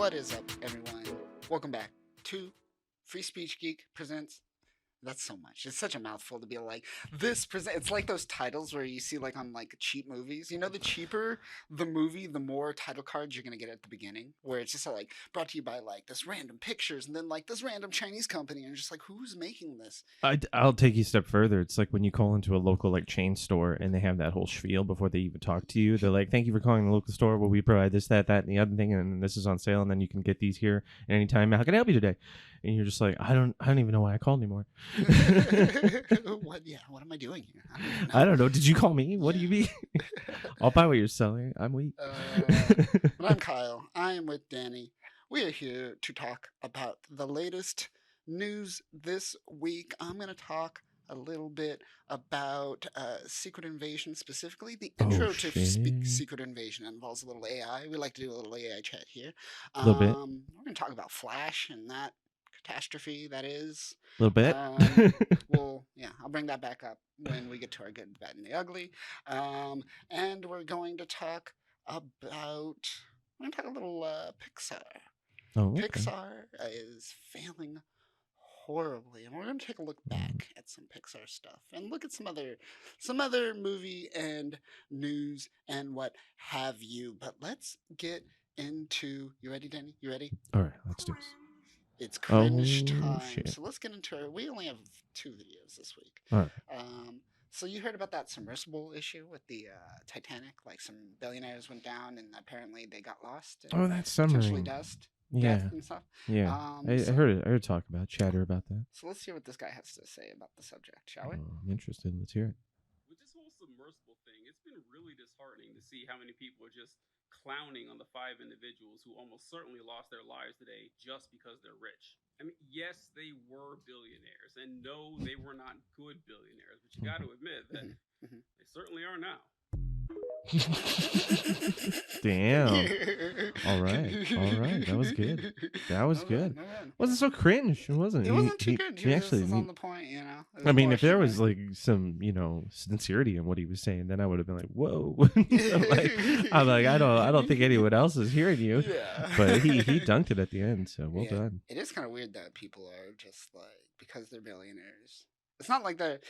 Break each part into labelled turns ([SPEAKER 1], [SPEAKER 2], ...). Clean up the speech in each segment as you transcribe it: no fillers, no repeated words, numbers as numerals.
[SPEAKER 1] What is up, everyone? Welcome back to Free Speech Geek Presents. That's so much. It's such a mouthful to be like this present. It's like those titles where you see like on like cheap movies. You know, the cheaper the movie, the more title cards you're gonna get at the beginning. Where it's just like brought to you by like this random pictures and then like this random Chinese company, and you're just like, who's making this?
[SPEAKER 2] I'll take you a step further. It's like when you call into a local like chain store and they have that whole spiel before they even talk to you. They're like, "Thank you for calling the local store. Well, we provide this, that, and the other thing, and this is on sale, and then you can get these here at any time. How can I help you today?" And you're just like, I don't even know why I called anymore.
[SPEAKER 1] What? Yeah. What am I doing here?
[SPEAKER 2] I don't know. Did you call me? What do you mean? I'll buy what you're selling. I'm weak.
[SPEAKER 1] But I'm Kyle. I am with Danny. We are here to talk about the latest news this week. I'm going to talk a little bit about Secret Invasion, specifically the intro to Secret Invasion. It involves a little AI. We like to do a little AI chat here.
[SPEAKER 2] A little bit.
[SPEAKER 1] We're going to talk about Flash and that catastrophe that is.
[SPEAKER 2] A little bit.
[SPEAKER 1] Well, yeah, I'll bring that back up when we get to our good, the bad, and the ugly. And we're going to talk about. We're going to talk a little Pixar.
[SPEAKER 2] Oh, okay.
[SPEAKER 1] Pixar is failing horribly, and we're going to take a look back at some Pixar stuff and look at some other movie and news and what have you. But let's get into. You ready, Danny? You ready?
[SPEAKER 2] All right, let's do this.
[SPEAKER 1] It's cringe time.
[SPEAKER 2] Shit.
[SPEAKER 1] So let's get into it. We only have 2 videos this week.
[SPEAKER 2] All right.
[SPEAKER 1] So you heard about that submersible issue with the Titanic? Like some billionaires went down and apparently they got lost.
[SPEAKER 2] Oh, that's submarine.
[SPEAKER 1] Death and stuff.
[SPEAKER 2] Yeah. I heard talk about chatter about that.
[SPEAKER 1] So let's hear what this guy has to say about the subject, shall we?
[SPEAKER 2] I'm interested. Let's hear it.
[SPEAKER 3] With this whole submersible thing, it's been really disheartening to see how many people are just clowning on the 5 individuals who almost certainly lost their lives today just because they're rich. I mean, yes, they were billionaires, and no, they were not good billionaires, but you got to admit that they certainly are now.
[SPEAKER 2] Damn. All right. That was good. Good. Wasn't so cringe. It wasn't.
[SPEAKER 1] It wasn't too good. He
[SPEAKER 2] actually
[SPEAKER 1] was on the point, you know.
[SPEAKER 2] I mean, if there was like some, sincerity in what he was saying, then I would have been like, "Whoa!" I'm like, I don't think anyone else is hearing you.
[SPEAKER 1] Yeah.
[SPEAKER 2] But he dunked it at the end, so well done.
[SPEAKER 1] It is kind of weird that people are just like, because they're billionaires. It's not like they're.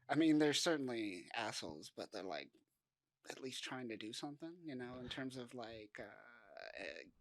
[SPEAKER 1] I mean, they're certainly assholes, but they're like at least trying to do something, in terms of like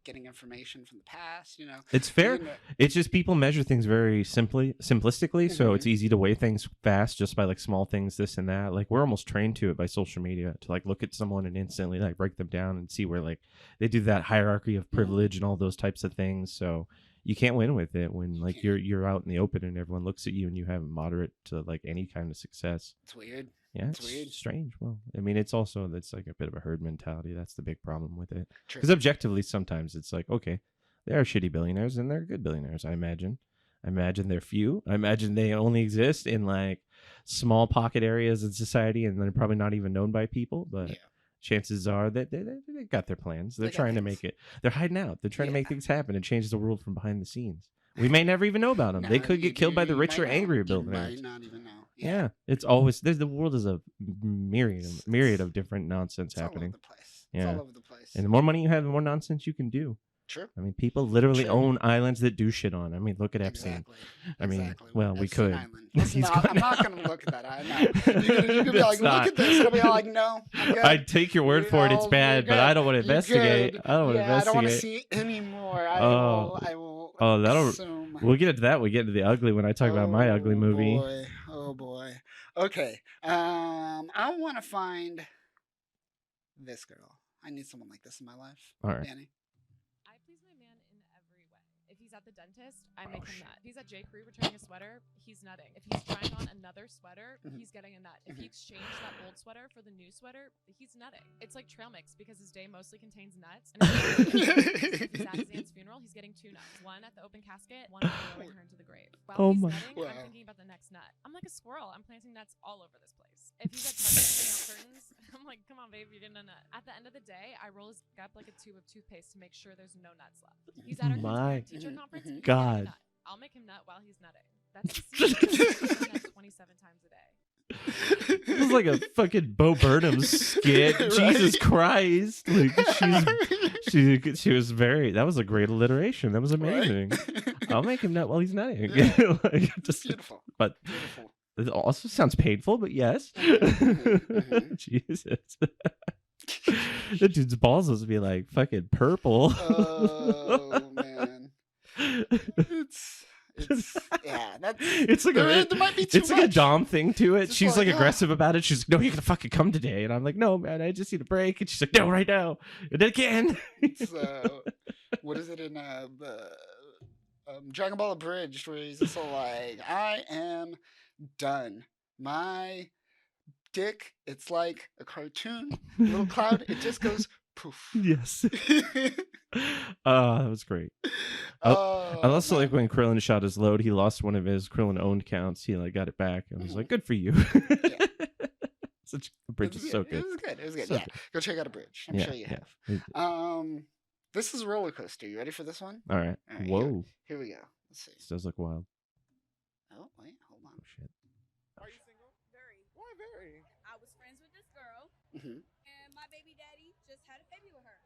[SPEAKER 1] getting information from the past,
[SPEAKER 2] It's fair. It's just people measure things very simplistically, so it's easy to weigh things fast just by like small things, this and that. Like we're almost trained to it by social media to like look at someone and instantly like break them down and see where like they do that hierarchy of privilege and all those types of things. So you can't win with it when like you're out in the open and everyone looks at you and you have moderate to like any kind of success.
[SPEAKER 1] It's weird.
[SPEAKER 2] Yeah, it's
[SPEAKER 1] weird.
[SPEAKER 2] Strange. Well, I mean, it's like a bit of a herd mentality. That's the big problem with it.
[SPEAKER 1] True.
[SPEAKER 2] Because objectively, sometimes it's like, okay, they are shitty billionaires and they're good billionaires. I imagine they're few. I imagine they only exist in like small pocket areas in society, and they're probably not even known by people. But chances are that they got their plans. They're trying to make it. They're hiding out. They're trying to make things happen and change the world from behind the scenes. We may never even know about them. They could get killed by the rich or angry billionaires.
[SPEAKER 1] You might not even know.
[SPEAKER 2] Yeah, it's always the world is a myriad of different nonsense happening.
[SPEAKER 1] All over the place.
[SPEAKER 2] Yeah,
[SPEAKER 1] it's all over the place.
[SPEAKER 2] And the more money you have, the more nonsense you can do.
[SPEAKER 1] True.
[SPEAKER 2] I mean, people literally own islands that do shit on. I mean, look at Epstein. I mean, well, we could.
[SPEAKER 1] I'm not going to look at that. I know. You could be like, look at this. And I'll be like, no.
[SPEAKER 2] I'd take your word for it. It's bad, but I don't want to investigate. I don't
[SPEAKER 1] want to see anymore. I will. Assume.
[SPEAKER 2] We'll get into that. We get into the ugly when I talk about my ugly movie.
[SPEAKER 1] Oh boy. Okay. I want to find this girl. I need someone like this in my life.
[SPEAKER 2] All right.
[SPEAKER 1] Danny.
[SPEAKER 4] I please my man in every way. If he's at the dentist, I make him nut. If he's at J.Crew returning a sweater, he's nutting. If he's trying on another sweater, he's getting a nut. If he exchanged that old sweater for the new sweater, he's nutting. It's like trail mix because his day mostly contains nuts. And if he's at his aunt's funeral, he's getting 2 nuts. One at the open casket, one throwing her into the grave. While he's nutting, I'm thinking about the next nut. I'm like a squirrel. I'm planting nuts all over this place. If he's at Target putting out curtains, I'm like, come on, babe, you're getting a nut. At the end of the day, I roll his up like a tube of toothpaste to make sure there's no nuts left. He's at our teacher conference.
[SPEAKER 2] God.
[SPEAKER 4] I'll make him nut while he's nutting. That's the secret. 27 times a day.
[SPEAKER 2] This is like a fucking Bo Burnham skit.
[SPEAKER 1] Right?
[SPEAKER 2] Jesus Christ! Like she was very. That was a great alliteration. That was amazing.
[SPEAKER 1] Right?
[SPEAKER 2] I'll make him nut while he's nutting.
[SPEAKER 1] Yeah.
[SPEAKER 2] Like, just,
[SPEAKER 1] Beautiful.
[SPEAKER 2] but
[SPEAKER 1] Beautiful.
[SPEAKER 2] it also sounds painful. But yes, Jesus. That dude's balls must be like fucking purple.
[SPEAKER 1] Oh man. It's yeah, that's
[SPEAKER 2] It's like
[SPEAKER 1] there might be too
[SPEAKER 2] it's like a
[SPEAKER 1] much.
[SPEAKER 2] Dom thing to it.
[SPEAKER 1] Just
[SPEAKER 2] She's
[SPEAKER 1] like,
[SPEAKER 2] like aggressive about it. She's like, "No, you're gonna fucking come today," and I'm like, "No, man, I just need a break." And she's like, "No, right now." And then again.
[SPEAKER 1] It's what is it in Dragon Ball Abridged, where he's just all like, I am done. My dick, it's like a cartoon little cloud. It just goes poof.
[SPEAKER 2] Yes. That was great. I also like when Krillin shot his load. He lost one of his Krillin owned counts. He like got it back and was like, "Good for you." Such a bridge is so good.
[SPEAKER 1] It was good. It was good.
[SPEAKER 2] So
[SPEAKER 1] yeah,
[SPEAKER 2] good.
[SPEAKER 1] go check out a bridge. I'm sure you have. This is a roller coaster. You ready for this one?
[SPEAKER 2] All right.
[SPEAKER 1] All right,
[SPEAKER 2] Whoa.
[SPEAKER 1] Here we go. Let's see.
[SPEAKER 2] This does look wild.
[SPEAKER 1] Oh wait, hold on.
[SPEAKER 2] Oh shit.
[SPEAKER 5] Are you single?
[SPEAKER 6] Very.
[SPEAKER 5] Why very?
[SPEAKER 6] I was friends with this girl,
[SPEAKER 1] Hmm.
[SPEAKER 6] and my baby daddy just had a baby with her.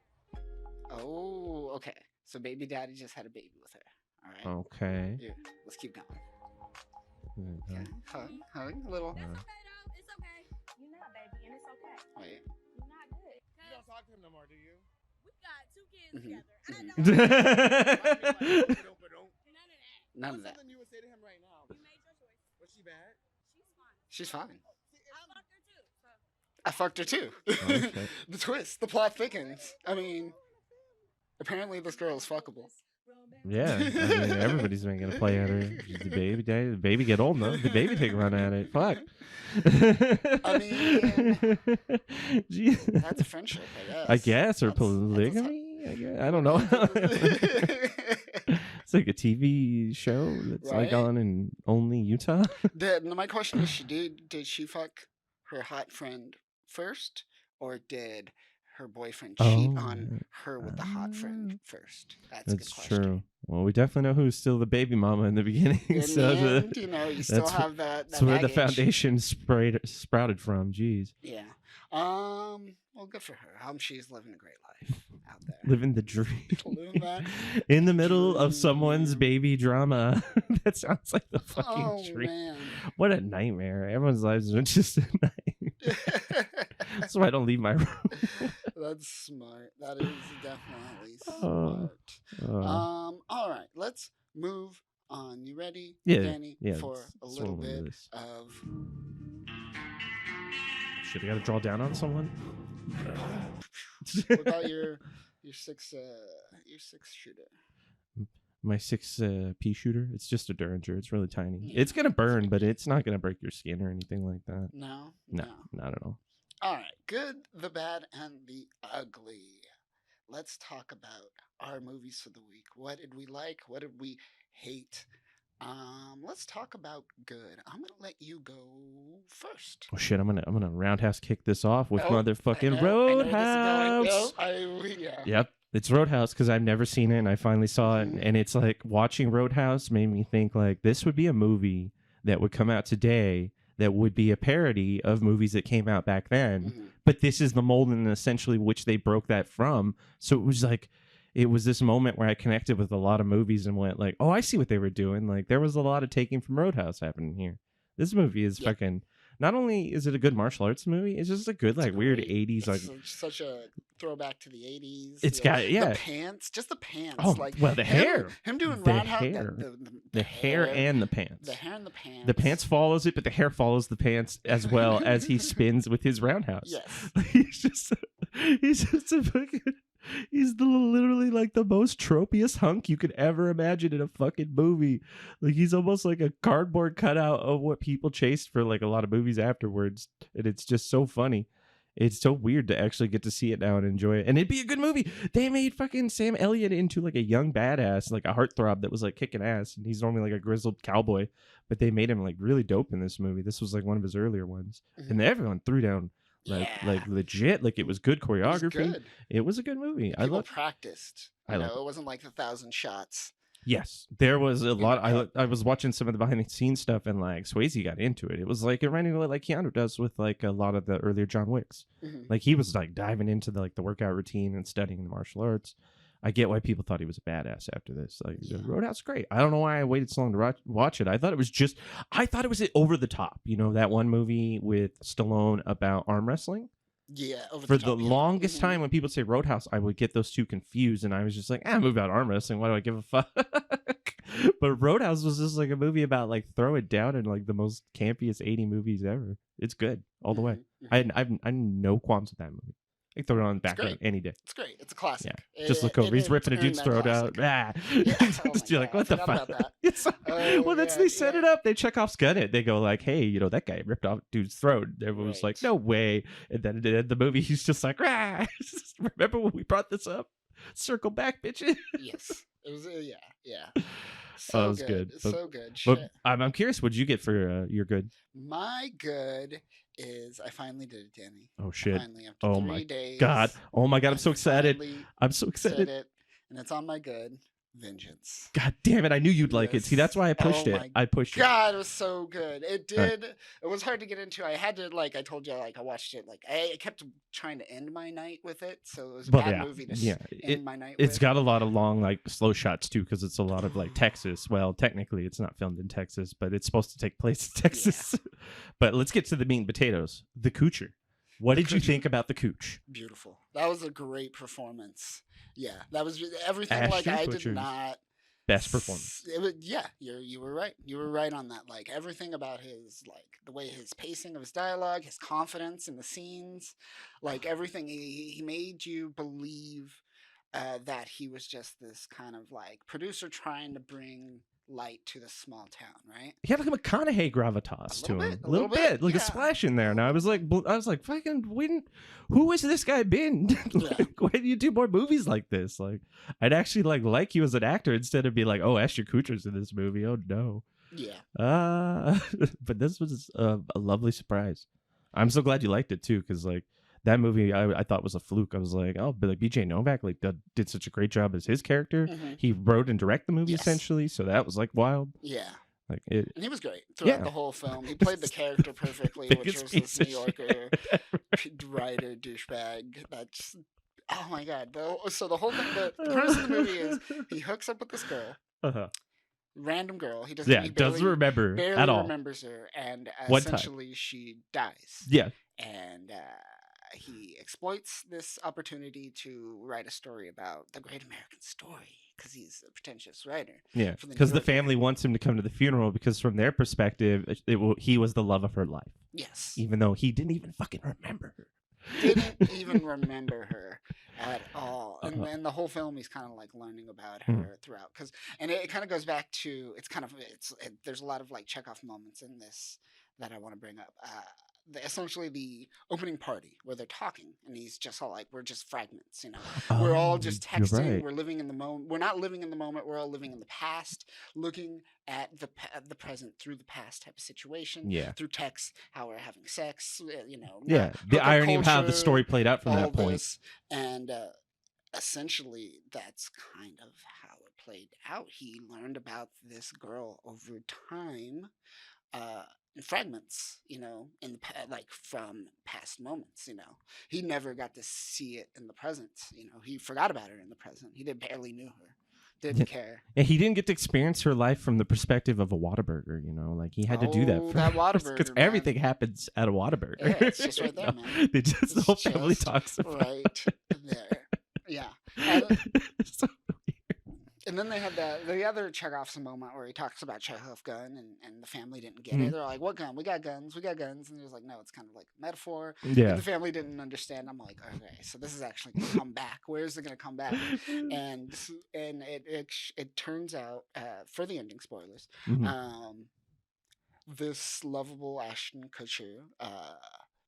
[SPEAKER 1] Oh, okay. So baby daddy just had a baby with her. All right.
[SPEAKER 2] Okay.
[SPEAKER 1] Here, let's keep going.
[SPEAKER 2] Mhm.
[SPEAKER 1] Okay. Hug, a little.
[SPEAKER 6] That's okay though. It's okay. You're not baby, and it's okay.
[SPEAKER 1] Wait.
[SPEAKER 6] You're not good.
[SPEAKER 5] You don't talk to him no more, do you?
[SPEAKER 6] We got 2 kids
[SPEAKER 1] Mhm,
[SPEAKER 6] together. I
[SPEAKER 1] mhm.
[SPEAKER 6] don't.
[SPEAKER 1] None
[SPEAKER 6] None of that.
[SPEAKER 1] of that.
[SPEAKER 5] Something you would say to him right now.
[SPEAKER 6] You made your choice.
[SPEAKER 5] Was she bad?
[SPEAKER 6] She's fine.
[SPEAKER 1] She's fine.
[SPEAKER 6] I fucked her too. So.
[SPEAKER 1] I fucked her too.
[SPEAKER 2] shit.
[SPEAKER 1] The twist, the plot thickens. I mean, apparently this girl is fuckable.
[SPEAKER 2] Yeah. I mean, everybody's making a play at her. She's the baby daddy. The baby get old enough. The baby take a run at it. Fuck.
[SPEAKER 1] I mean,
[SPEAKER 2] Gee.
[SPEAKER 1] that's a friendship, I guess.
[SPEAKER 2] I guess, or
[SPEAKER 1] That's
[SPEAKER 2] polygamy. I don't know. It's like a TV show that's like
[SPEAKER 1] Right?
[SPEAKER 2] on in only Utah.
[SPEAKER 1] My question is, did she fuck her hot friend first, or did her boyfriend cheat on her with the hot friend first? That's a good
[SPEAKER 2] That's
[SPEAKER 1] question.
[SPEAKER 2] true. Well, we definitely know who's still the baby mama in the beginning.
[SPEAKER 1] In
[SPEAKER 2] So
[SPEAKER 1] the end, you still
[SPEAKER 2] that's
[SPEAKER 1] have that.
[SPEAKER 2] that's where the
[SPEAKER 1] baggage.
[SPEAKER 2] foundation sprouted from. Jeez,
[SPEAKER 1] Yeah. Well, good for her. She's living a great life out there.
[SPEAKER 2] living the dream
[SPEAKER 1] Living that
[SPEAKER 2] in the middle of
[SPEAKER 1] dream.
[SPEAKER 2] someone's baby drama. That sounds like the fucking
[SPEAKER 1] Oh
[SPEAKER 2] dream.
[SPEAKER 1] man.
[SPEAKER 2] What a nightmare! Everyone's lives are just a nightmare. That's why I don't leave my room.
[SPEAKER 1] That's smart. That is definitely
[SPEAKER 2] Oh.
[SPEAKER 1] smart. All right, let's move on. You ready,
[SPEAKER 2] Yeah,
[SPEAKER 1] Danny,
[SPEAKER 2] yeah.
[SPEAKER 1] for a
[SPEAKER 2] let's
[SPEAKER 1] little
[SPEAKER 2] roll into
[SPEAKER 1] bit
[SPEAKER 2] this.
[SPEAKER 1] of
[SPEAKER 2] Shit, I gotta draw down on someone.
[SPEAKER 1] what about your six shooter?
[SPEAKER 2] My 6 pea shooter. It's just a Derringer. It's really tiny.
[SPEAKER 1] Yeah,
[SPEAKER 2] It's gonna burn, but it's not gonna break your skin or anything like that.
[SPEAKER 1] No,
[SPEAKER 2] No, not at all.
[SPEAKER 1] All right, good, the bad, and the ugly. Let's talk about our movies for the week. What did we like? What did we hate? Let's talk about good. I'm gonna let you go first.
[SPEAKER 2] Oh shit! I'm gonna roundhouse kick this off with
[SPEAKER 1] Oh,
[SPEAKER 2] motherfucking
[SPEAKER 1] I know where this is
[SPEAKER 2] Roadhouse.
[SPEAKER 1] going. Yeah.
[SPEAKER 2] Yep, it's Roadhouse because I've never seen it and I finally saw it, and it's like watching Roadhouse made me think like this would be a movie that would come out today that would be a parody of movies that came out back then.
[SPEAKER 1] Mhm.
[SPEAKER 2] But this is the mold and essentially which they broke that from. So it was like it was this moment where I connected with a lot of movies and went like, oh, I see what they were doing. Like there was a lot of taking from Roadhouse happening here. This movie is
[SPEAKER 1] Yeah.
[SPEAKER 2] fucking. Not only is it a good martial arts movie, it's just a good like weird
[SPEAKER 1] Great.
[SPEAKER 2] 80s like.
[SPEAKER 1] It's such a throwback to the 80s.
[SPEAKER 2] It's got
[SPEAKER 1] the pants, just the pants.
[SPEAKER 2] Oh,
[SPEAKER 1] like
[SPEAKER 2] well, the hair.
[SPEAKER 1] Him doing
[SPEAKER 2] The
[SPEAKER 1] roundhouse.
[SPEAKER 2] hair.
[SPEAKER 1] The
[SPEAKER 2] The hair and the pants.
[SPEAKER 1] the hair and the pants.
[SPEAKER 2] The pants follows it, but the hair follows the pants as well as he spins with his roundhouse.
[SPEAKER 1] Yes.
[SPEAKER 2] he's just a fucking. He's literally like the most tropiest hunk you could ever imagine in a fucking movie. Like he's almost like a cardboard cutout of what people chased for like a lot of movies afterwards, and it's just so funny. It's so weird to actually get to see it now and enjoy it, and it'd be a good movie. They made fucking Sam Elliott into like a young badass, like a heartthrob that was like kicking ass, and he's normally like a grizzled cowboy, but they made him like really dope in this movie. This was like one of his earlier ones, and everyone threw down. Like legit, like it was good choreography.
[SPEAKER 1] Good.
[SPEAKER 2] It was a good movie. I
[SPEAKER 1] People
[SPEAKER 2] love.
[SPEAKER 1] practiced.
[SPEAKER 2] I
[SPEAKER 1] You
[SPEAKER 2] love
[SPEAKER 1] know, it wasn't like 1,000 shots.
[SPEAKER 2] Yes, there was a lot.
[SPEAKER 1] cut.
[SPEAKER 2] I was watching some of the behind the scenes stuff, and like Swayze got into it. It was like it reminded me of what like Keanu does with like a lot of the earlier John Wicks.
[SPEAKER 1] Mhm.
[SPEAKER 2] Like he was like diving into the workout routine and studying the martial arts. I get why people thought he was a badass after this. Like
[SPEAKER 1] Yeah.
[SPEAKER 2] Roadhouse, is great. I don't know why I waited so long to watch it. I thought it was over the top. You know that one movie with Stallone about arm wrestling.
[SPEAKER 1] Yeah, over
[SPEAKER 2] For
[SPEAKER 1] the
[SPEAKER 2] the
[SPEAKER 1] top, yeah.
[SPEAKER 2] longest
[SPEAKER 1] Mhm.
[SPEAKER 2] time, when people say Roadhouse, I would get those two confused, and I was just like, "Ah, movie about arm wrestling. Why do I give a fuck?" But Roadhouse was just like a movie about like throw it down in like the most campiest 80 movies ever. It's good all the way.
[SPEAKER 1] Mhm, mhm.
[SPEAKER 2] I have no qualms with that movie. I can throw it on the background
[SPEAKER 1] great.
[SPEAKER 2] any day.
[SPEAKER 1] It's great. It's a classic.
[SPEAKER 2] Yeah, just look over. He's ripping a dude's throat out. Ah.
[SPEAKER 1] Yeah. Oh
[SPEAKER 2] Just
[SPEAKER 1] my
[SPEAKER 2] you're like,
[SPEAKER 1] God, I
[SPEAKER 2] what the
[SPEAKER 1] forgot
[SPEAKER 2] fuck?
[SPEAKER 1] about that.
[SPEAKER 2] It's well, that's
[SPEAKER 1] Yeah,
[SPEAKER 2] they set
[SPEAKER 1] yeah.
[SPEAKER 2] it up. They Chekhov's gun it. They go like, hey, you know that guy ripped off dude's throat. Everyone was like,
[SPEAKER 1] Right.
[SPEAKER 2] no way. And then at the end of the movie, he's just like, rah. Remember when we brought this up? Circle back, bitches.
[SPEAKER 1] Yes. It was. Yeah.
[SPEAKER 2] Oh,
[SPEAKER 1] So
[SPEAKER 2] it was good.
[SPEAKER 1] It's
[SPEAKER 2] But-
[SPEAKER 1] so good.
[SPEAKER 2] But
[SPEAKER 1] Shit.
[SPEAKER 2] I'm curious, what'd you get for your good?
[SPEAKER 1] My good is I finally did it, Danny.
[SPEAKER 2] Oh shit!
[SPEAKER 1] Finally, after
[SPEAKER 2] Oh
[SPEAKER 1] 3
[SPEAKER 2] my
[SPEAKER 1] days.
[SPEAKER 2] God! Oh my God!
[SPEAKER 1] I
[SPEAKER 2] I'm so excited!
[SPEAKER 1] finally
[SPEAKER 2] I'm so
[SPEAKER 1] said
[SPEAKER 2] excited!
[SPEAKER 1] it, and it's on my good. Vengeance.
[SPEAKER 2] God damn it! I knew you'd like it. See, that's why I pushed
[SPEAKER 1] Oh
[SPEAKER 2] it.
[SPEAKER 1] my
[SPEAKER 2] I pushed it.
[SPEAKER 1] God, it was so good. It
[SPEAKER 2] Right.
[SPEAKER 1] did. It was hard to get into. I had to I told you I watched it I kept trying to end my night with it, so it was a
[SPEAKER 2] Well,
[SPEAKER 1] bad
[SPEAKER 2] yeah,
[SPEAKER 1] movie to
[SPEAKER 2] yeah.
[SPEAKER 1] end my night
[SPEAKER 2] It's
[SPEAKER 1] with.
[SPEAKER 2] got a lot of long, like slow shots too, because it's a lot of like Texas. Well, technically, it's not filmed in Texas, but it's supposed to take place in Texas. But let's get to the meat and potatoes. The Coocher. What
[SPEAKER 1] The
[SPEAKER 2] did you
[SPEAKER 1] Coocher.
[SPEAKER 2] think about the Cooch?
[SPEAKER 1] Beautiful. That was a great performance. Yeah, that was everything.
[SPEAKER 2] Ashton
[SPEAKER 1] I
[SPEAKER 2] Kutcher's
[SPEAKER 1] did not.
[SPEAKER 2] Best performance.
[SPEAKER 1] It was, yeah, you were right. You were right on that. Like everything about his the way his pacing of his dialogue, his confidence in the scenes, like everything. He made you believe that he was just this kind of like producer trying to bring light to the small town, right?
[SPEAKER 2] He had like a McConaughey gravitas to
[SPEAKER 1] little
[SPEAKER 2] him,
[SPEAKER 1] bit,
[SPEAKER 2] a little bit, like
[SPEAKER 1] yeah.
[SPEAKER 2] a splash in there. And I was like, fucking, who has this guy been? Like, why do you do more movies like this? Like, I'd actually like you as an actor instead of be like, oh, Ashton Kutcher's in this movie. Oh no.
[SPEAKER 1] Yeah.
[SPEAKER 2] But this was a lovely surprise. I'm so glad you liked it too, because like that movie I thought was a fluke. I was like, oh, but like BJ Novak like did such a great job as his character.
[SPEAKER 1] Mhm.
[SPEAKER 2] He wrote and directed the movie
[SPEAKER 1] Yes.
[SPEAKER 2] essentially, so that was like wild.
[SPEAKER 1] Yeah.
[SPEAKER 2] Like it.
[SPEAKER 1] And he was great throughout
[SPEAKER 2] Yeah.
[SPEAKER 1] the whole film. He played the character perfectly, which
[SPEAKER 2] Biggest
[SPEAKER 1] was
[SPEAKER 2] piece
[SPEAKER 1] this New
[SPEAKER 2] of
[SPEAKER 1] Yorker writer douchebag. That's oh my God. So the whole thing, the premise of the movie is he hooks up with this girl,
[SPEAKER 2] Uh-huh.
[SPEAKER 1] random girl. He doesn't.
[SPEAKER 2] Yeah,
[SPEAKER 1] he
[SPEAKER 2] doesn't remember
[SPEAKER 1] barely
[SPEAKER 2] at all.
[SPEAKER 1] remembers her, and
[SPEAKER 2] One time.
[SPEAKER 1] essentially she dies.
[SPEAKER 2] Yeah.
[SPEAKER 1] And he exploits this opportunity to write a story about the great American story because he's a pretentious writer.
[SPEAKER 2] Yeah,
[SPEAKER 1] for the New
[SPEAKER 2] because the
[SPEAKER 1] Yorker.
[SPEAKER 2] family wants him to come to the funeral because from their perspective, he was the love of her life,
[SPEAKER 1] Yes.
[SPEAKER 2] even though he didn't even fucking remember her.
[SPEAKER 1] Didn't even remember her at all, and
[SPEAKER 2] Uh-huh.
[SPEAKER 1] then the whole film he's kind of like learning about
[SPEAKER 2] Mhm.
[SPEAKER 1] her throughout, and it kind of goes back to there's a lot of like Chekhov moments in this that I want to bring up. Essentially the opening party where they're talking, and he's just all like, "We're just fragments, you know. We're all just
[SPEAKER 2] You're
[SPEAKER 1] texting.
[SPEAKER 2] right.
[SPEAKER 1] We're living in the moment. We're not living in the moment. We're all living in the past, looking at the present through the past type of situation.
[SPEAKER 2] Yeah.
[SPEAKER 1] Through text, how we're having sex, you know.
[SPEAKER 2] Yeah, the
[SPEAKER 1] hookup
[SPEAKER 2] irony of how the
[SPEAKER 1] culture,
[SPEAKER 2] story played out from
[SPEAKER 1] all
[SPEAKER 2] that point.
[SPEAKER 1] this, and essentially that's kind of how it played out. He learned about this girl over time, in fragments, you know, like from past moments. You know, he never got to see it in the present. You know, he forgot about her in the present. He barely knew her, didn't care.
[SPEAKER 2] And he didn't get to experience her life from the perspective of a Whataburger, you know, like he had to do that.
[SPEAKER 1] Oh, that
[SPEAKER 2] because
[SPEAKER 1] Whataburger,
[SPEAKER 2] everything
[SPEAKER 1] man.
[SPEAKER 2] happens at a Whataburger.
[SPEAKER 1] Yeah, it's just right there, man.
[SPEAKER 2] They just the
[SPEAKER 1] It's
[SPEAKER 2] whole family
[SPEAKER 1] just
[SPEAKER 2] talks about
[SPEAKER 1] right there. Yeah. And,
[SPEAKER 2] So-
[SPEAKER 1] and then they had the other Chekhov's moment where he talks about Chekhov gun, and the family didn't get
[SPEAKER 2] Mhm.
[SPEAKER 1] it. They're like, "What gun? We got guns. We got guns." And he was like, "No, it's kind of like a metaphor."
[SPEAKER 2] yeah.
[SPEAKER 1] And the family didn't understand. I'm like, "Okay, so this is actually gonna come back. Where is it gonna come back?" And it turns out, for the ending spoilers,
[SPEAKER 2] Mhm.
[SPEAKER 1] this lovable Ashton Kutcher,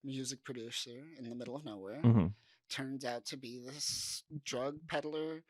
[SPEAKER 1] music producer in the middle of nowhere,
[SPEAKER 2] Mhm.
[SPEAKER 1] turns out to be this drug peddler,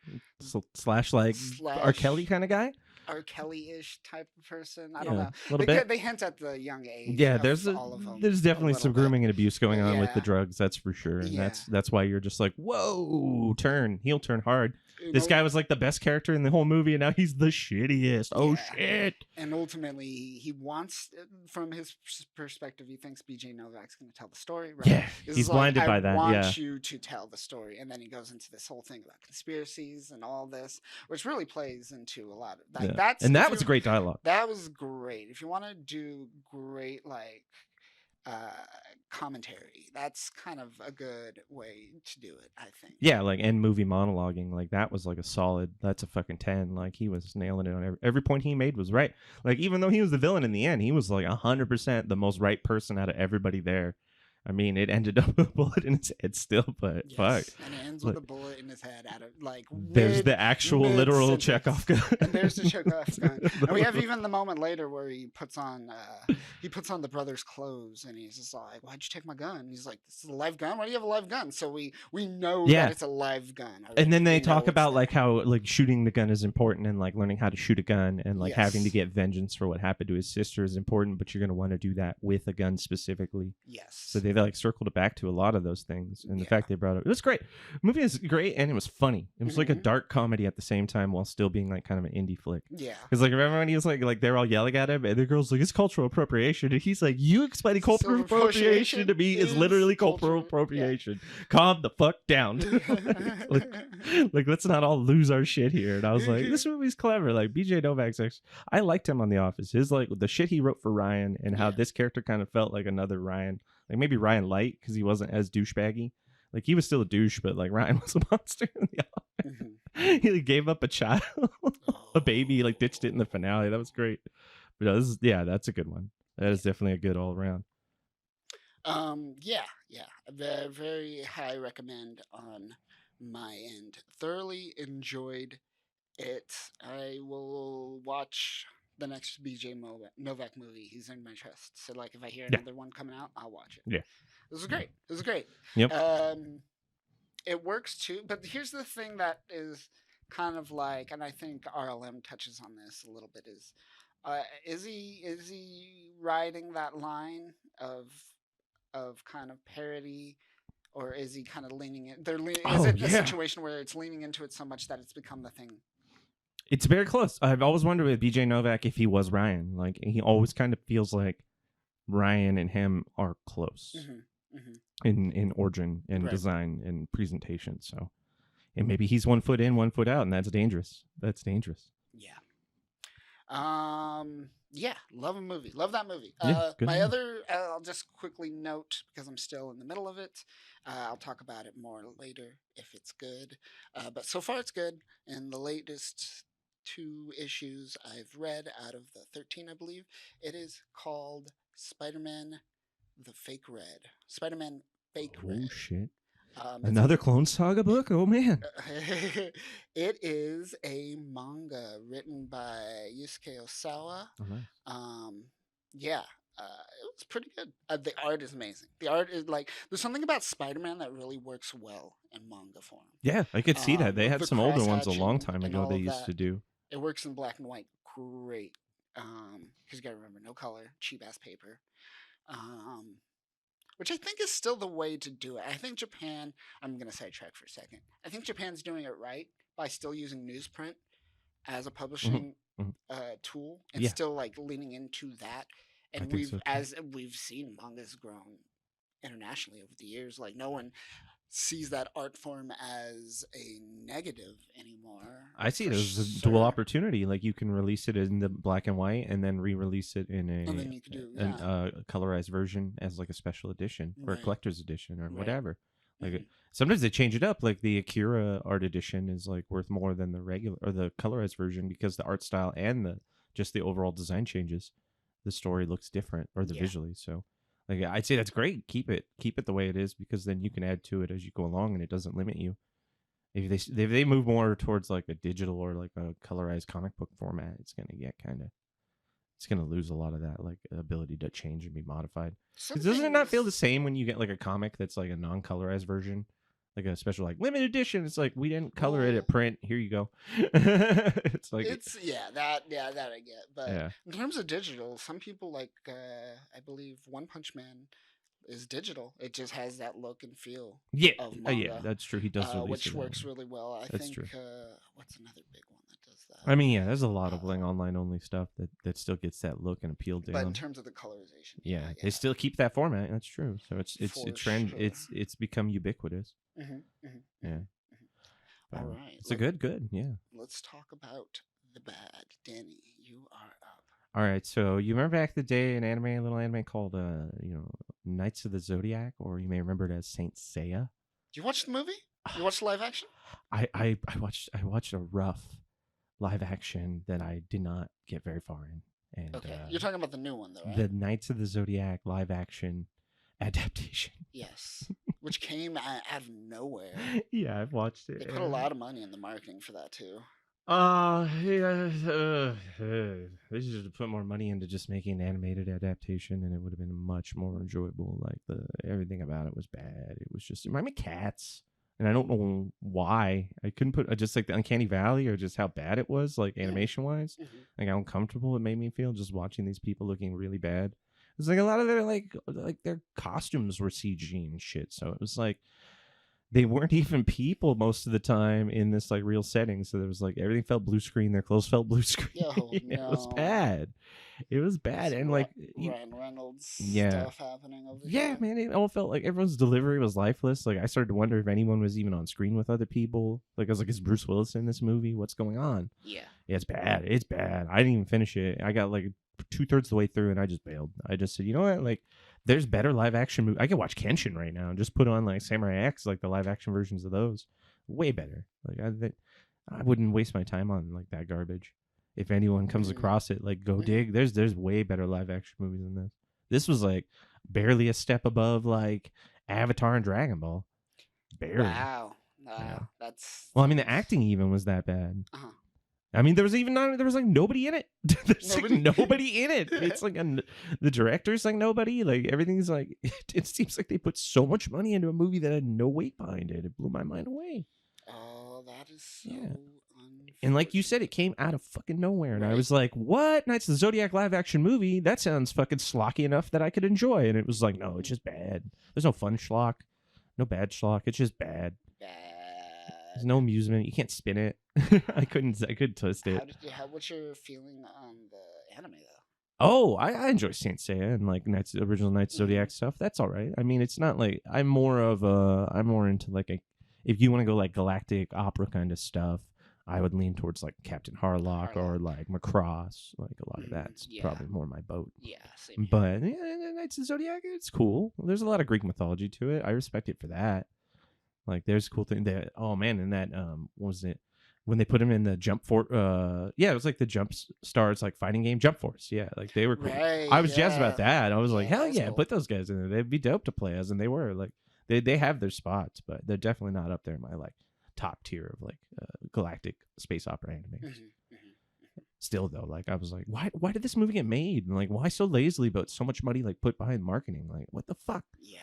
[SPEAKER 2] Slash like R. Kelly kind of guy.
[SPEAKER 1] R. Kelly-ish type of person. I
[SPEAKER 2] Yeah,
[SPEAKER 1] don't know.
[SPEAKER 2] a little
[SPEAKER 1] They,
[SPEAKER 2] bit.
[SPEAKER 1] they hint at the young age.
[SPEAKER 2] Yeah,
[SPEAKER 1] of
[SPEAKER 2] there's
[SPEAKER 1] all of them
[SPEAKER 2] there's definitely
[SPEAKER 1] a
[SPEAKER 2] some
[SPEAKER 1] little bit.
[SPEAKER 2] grooming and abuse going on with the
[SPEAKER 1] Yeah.
[SPEAKER 2] drugs. That's for sure, and
[SPEAKER 1] Yeah.
[SPEAKER 2] that's why you're just like, whoa, heel turn hard. This guy was like the best character in the whole movie, and now he's the shittiest. Oh
[SPEAKER 1] Yeah.
[SPEAKER 2] shit!
[SPEAKER 1] And ultimately, he wants, from his perspective, he thinks BJ Novak's going to tell the story, right?
[SPEAKER 2] Yeah,
[SPEAKER 1] This
[SPEAKER 2] he's
[SPEAKER 1] is like,
[SPEAKER 2] blinded by
[SPEAKER 1] I
[SPEAKER 2] that.
[SPEAKER 1] want
[SPEAKER 2] Yeah,
[SPEAKER 1] you to tell the story, and then he goes into this whole thing about conspiracies and all this, which really plays into a lot of like
[SPEAKER 2] yeah.
[SPEAKER 1] that's
[SPEAKER 2] And
[SPEAKER 1] if
[SPEAKER 2] that
[SPEAKER 1] you-
[SPEAKER 2] was great dialogue.
[SPEAKER 1] That was great. If you want to do great like uh commentary, that's kind of a good way to do it, I think.
[SPEAKER 2] Yeah, like and movie monologuing, like that was like a solid. That's a fucking 10. Like he was nailing it on every point he made was right. Like even though he was the villain in the end, he was like 100% the most right person out of everybody there. I mean, it ended up with a bullet in his head still, but fuck.
[SPEAKER 1] Yes, and it ends
[SPEAKER 2] Like,
[SPEAKER 1] with a bullet in his head out of like
[SPEAKER 2] there's the actual literal
[SPEAKER 1] mid-sentence.
[SPEAKER 2] Chekhov gun.
[SPEAKER 1] And there's the Chekhov gun. And we have even the moment later where he puts on the brother's clothes, and he's just like, "Why'd you take my gun?" And he's like, "This is a live gun. Why do you have a live gun?" So we know
[SPEAKER 2] Yeah.
[SPEAKER 1] that it's a live gun.
[SPEAKER 2] And
[SPEAKER 1] already.
[SPEAKER 2] then
[SPEAKER 1] We
[SPEAKER 2] they
[SPEAKER 1] know
[SPEAKER 2] talk
[SPEAKER 1] it's
[SPEAKER 2] about
[SPEAKER 1] there.
[SPEAKER 2] like how like shooting the gun is important and like learning how to shoot a gun and like having to
[SPEAKER 1] Yes.
[SPEAKER 2] get vengeance for what happened to his sister is important, but you're going to want to do that with a gun specifically.
[SPEAKER 1] Yes.
[SPEAKER 2] So they like circled it back to a lot of those things, and the
[SPEAKER 1] Yeah.
[SPEAKER 2] fact they brought it was great. The movie is great, and it was funny. It was like a
[SPEAKER 1] Mhm.
[SPEAKER 2] dark comedy at the same time while still being like kind of an indie flick.
[SPEAKER 1] Yeah.
[SPEAKER 2] Because like remember when he was like they're all yelling at him, and the girl's like it's cultural appropriation, and he's like you explaining cultural
[SPEAKER 1] So
[SPEAKER 2] appropriation to me is
[SPEAKER 1] is
[SPEAKER 2] literally cultural
[SPEAKER 1] cultural- yeah.
[SPEAKER 2] appropriation. Calm the fuck down. like let's not all lose our shit here. And I was like, this movie's clever. Like BJ Novak's actually, I liked him on The Office. His like the shit he wrote for Ryan and how
[SPEAKER 1] Yeah.
[SPEAKER 2] this character kind of felt like another Ryan, like maybe Ryan light because he wasn't as douchebaggy. Like he was still a douche, but like Ryan was a monster in The Office.
[SPEAKER 1] Mhm.
[SPEAKER 2] He like, gave up a child, a baby, like ditched it in the finale. That was great. But that's a good one. That is definitely a good all around.
[SPEAKER 1] Yeah. Very, very high recommend on my end. Thoroughly enjoyed it. I will watch the next BJ Novak movie. He's in my trust. So like if I hear
[SPEAKER 2] Yeah.
[SPEAKER 1] another one coming out, I'll watch it.
[SPEAKER 2] Yeah.
[SPEAKER 1] This was great. It was great.
[SPEAKER 2] Yep.
[SPEAKER 1] It works too, but here's the thing that is kind of like, and I think RLM touches on this a little bit, is he riding that line of kind of parody, or is he kind of leaning in? Is
[SPEAKER 2] Oh,
[SPEAKER 1] it a
[SPEAKER 2] yeah.
[SPEAKER 1] situation where it's leaning into it so much that it's become the thing?
[SPEAKER 2] It's very close. I've always wondered with BJ Novak if he was Ryan. Like he always kind of feels like Ryan and him are close in origin and
[SPEAKER 1] Right.
[SPEAKER 2] design and presentation. So, and maybe he's 1 foot in, 1 foot out, and that's dangerous. That's dangerous.
[SPEAKER 1] Yeah. Yeah, love a movie. Love that movie.
[SPEAKER 2] Yeah, good
[SPEAKER 1] My
[SPEAKER 2] movie.
[SPEAKER 1] other, I'll just quickly note because I'm still in the middle of it. I'll talk about it more later if it's good. But so far it's good. And the latest 2 issues I've read out of the 13, I believe, it is called Spider-Man: The Fake Red. Spider-Man Fake
[SPEAKER 2] Oh
[SPEAKER 1] Red.
[SPEAKER 2] shit!
[SPEAKER 1] It's
[SPEAKER 2] Another Clone Saga book. Oh man.
[SPEAKER 1] it is a manga written by Yusuke Osawa.
[SPEAKER 2] Oh, nice.
[SPEAKER 1] Yeah, it was pretty good. The art is amazing. The art is like there's something about Spider-Man that really works well in manga form.
[SPEAKER 2] Yeah, I could see that. They had
[SPEAKER 1] The
[SPEAKER 2] some older ones a long
[SPEAKER 1] cross-hatching
[SPEAKER 2] time
[SPEAKER 1] and
[SPEAKER 2] ago.
[SPEAKER 1] all
[SPEAKER 2] They
[SPEAKER 1] of
[SPEAKER 2] used
[SPEAKER 1] that.
[SPEAKER 2] to do.
[SPEAKER 1] It works in black and white great. Because you gotta remember, no color, cheap ass paper. Which I think is still the way to do it. I think Japan. I'm gonna sidetrack for a second. I think Japan's doing it right by still using newsprint as a publishing
[SPEAKER 2] mhm.
[SPEAKER 1] tool and
[SPEAKER 2] Yeah.
[SPEAKER 1] still like leaning into that.
[SPEAKER 2] I
[SPEAKER 1] And
[SPEAKER 2] think so, too.
[SPEAKER 1] as we've seen, manga's grown internationally over the years. Like no one sees that art form as a negative anymore.
[SPEAKER 2] I see it
[SPEAKER 1] for
[SPEAKER 2] as a dual
[SPEAKER 1] sure.
[SPEAKER 2] opportunity. Like you can release it in the black and white, and then re-release it in
[SPEAKER 1] And then you could do
[SPEAKER 2] a colorized version as like a special edition or a
[SPEAKER 1] Right.
[SPEAKER 2] collector's edition or
[SPEAKER 1] Right.
[SPEAKER 2] whatever. Like
[SPEAKER 1] Mhm.
[SPEAKER 2] sometimes they change it up. Like the Akira art edition is like worth more than the regular or the colorized version because the art style and the just the overall design changes. The story looks different or the
[SPEAKER 1] Yeah.
[SPEAKER 2] visually. So like I'd say that's great. Keep it the way it is because then you can add to it as you go along and it doesn't limit you. If they move more towards like a digital or like a colorized comic book format, it's gonna get it's gonna lose a lot of that like ability to change and be modified.
[SPEAKER 1] Some
[SPEAKER 2] 'Cause doesn't it not feel the
[SPEAKER 1] things-
[SPEAKER 2] same when you get like a comic that's like a non-colorized version, like a special like limited edition? It's like we didn't color it
[SPEAKER 1] Well,
[SPEAKER 2] at print. Here you go. It's like
[SPEAKER 1] It's that I get. But
[SPEAKER 2] yeah,
[SPEAKER 1] in terms of digital, some people like I believe One Punch Man is digital. It just has that look and feel
[SPEAKER 2] Yeah,
[SPEAKER 1] of
[SPEAKER 2] yeah,
[SPEAKER 1] manga,
[SPEAKER 2] that's true. He does release
[SPEAKER 1] which
[SPEAKER 2] it
[SPEAKER 1] works
[SPEAKER 2] online.
[SPEAKER 1] really well. I
[SPEAKER 2] That's
[SPEAKER 1] think
[SPEAKER 2] true.
[SPEAKER 1] what's another big one that does that?
[SPEAKER 2] I mean, yeah, there's a lot of like online only stuff that still gets that look and appeal
[SPEAKER 1] But in
[SPEAKER 2] down.
[SPEAKER 1] terms of the colorization,
[SPEAKER 2] Yeah, they still keep that format. That's true. So it's
[SPEAKER 1] For
[SPEAKER 2] a trend.
[SPEAKER 1] sure.
[SPEAKER 2] It's become ubiquitous. Yeah.
[SPEAKER 1] All right,
[SPEAKER 2] It's a good. Yeah.
[SPEAKER 1] let's talk about the bad. Danny, you are up.
[SPEAKER 2] All right. So you remember back the day an anime, a little anime called Knights of the Zodiac, or you may remember it as Saint Seiya.
[SPEAKER 1] Did you watch the movie? You watched the live action?
[SPEAKER 2] I watched a rough live action that I did not get very far in. And
[SPEAKER 1] Okay, you're talking about the new one, though, right?
[SPEAKER 2] the Knights of the Zodiac live action adaptation.
[SPEAKER 1] Yes, which came out of nowhere.
[SPEAKER 2] Yeah, I've watched it.
[SPEAKER 1] They put a lot of money in the marketing for that too.
[SPEAKER 2] They should have put more money into just making an animated adaptation, and it would have been much more enjoyable. Like everything about it was bad. It was just it reminded me of Cats, and I don't know why I couldn't put just like the Uncanny Valley or just how bad it was, like animation wise, like how uncomfortable it made me feel just watching these people looking really bad. It was like a lot of their like their costumes were CG and shit, so it was like they weren't even people most of the time in this like real setting. So there was like everything felt blue screen. Their clothes felt blue screen.
[SPEAKER 1] Oh,
[SPEAKER 2] It was
[SPEAKER 1] no.
[SPEAKER 2] bad. It was bad.
[SPEAKER 1] Some
[SPEAKER 2] And like,
[SPEAKER 1] Ryan Reynolds stuff happening over
[SPEAKER 2] yeah,
[SPEAKER 1] here.
[SPEAKER 2] man, it all felt like everyone's delivery was lifeless. Like I started to wonder if anyone was even on screen with other people. Like I was like, is Bruce Willis in this movie? What's going on?
[SPEAKER 1] Yeah.
[SPEAKER 2] It's bad. It's bad. I didn't even finish it. I got like 2/3 of the way through and I just bailed. I just said, you know what? Like, there's better live action movies. I can watch Kenshin right now and just put on like Samurai X, like the live action versions of those. Way better. Like I wouldn't waste my time on like that garbage. If anyone comes across it, like go dig. There's way better live action movies than this. This was like barely a step above like Avatar and Dragon Ball. Barely.
[SPEAKER 1] Wow.
[SPEAKER 2] Yeah.
[SPEAKER 1] That's.
[SPEAKER 2] Well, I mean, the acting even was that bad.
[SPEAKER 1] Uh-huh.
[SPEAKER 2] I mean, there was like nobody in it. There's
[SPEAKER 1] Nobody?
[SPEAKER 2] like nobody in it. It's like the director's like nobody. Like everything's like it seems like they put so much money into a movie that had no weight behind it. It blew my mind away.
[SPEAKER 1] Oh, that is so
[SPEAKER 2] And like you said, it came out of fucking nowhere, and I
[SPEAKER 1] Right.
[SPEAKER 2] was like, "What? Knights of the Zodiac live action movie? That sounds fucking schlocky enough that I could enjoy." And it was like, no, it's just bad. There's no fun schlock, no bad schlock. It's just bad. There's no amusement. You can't spin it. I couldn't twist it.
[SPEAKER 1] What's your feeling on the anime though?
[SPEAKER 2] Oh, I enjoy Saint Seiya and like original Knights Zodiac stuff. That's all right. I mean, it's not like I'm more into like if you want to go like galactic opera kind of stuff, I would lean towards like Captain Harlock or like Macross. Like a lot of that's probably more my boat.
[SPEAKER 1] Yeah, same here.
[SPEAKER 2] But yeah, Knights of Zodiac, it's cool. There's a lot of Greek mythology to it. I respect it for that. Like there's cool thing that oh man, and that what was it? When they put him in the Jump Force, it was like the Jump Stars like fighting game Jump Force. Yeah, like they were cool.
[SPEAKER 1] Right,
[SPEAKER 2] I was jazzed about that. I was like,
[SPEAKER 1] Yeah,
[SPEAKER 2] hell
[SPEAKER 1] that's
[SPEAKER 2] yeah,
[SPEAKER 1] cool.
[SPEAKER 2] put those guys in there. They'd be dope to play as, and they were like, they have their spots, but they're definitely not up there in my like top tier of like galactic space opera anime. Still though, like I was like, why did this movie get made? And like, why so lazily, but so much money like put behind marketing? Like, what the fuck?
[SPEAKER 1] Yeah.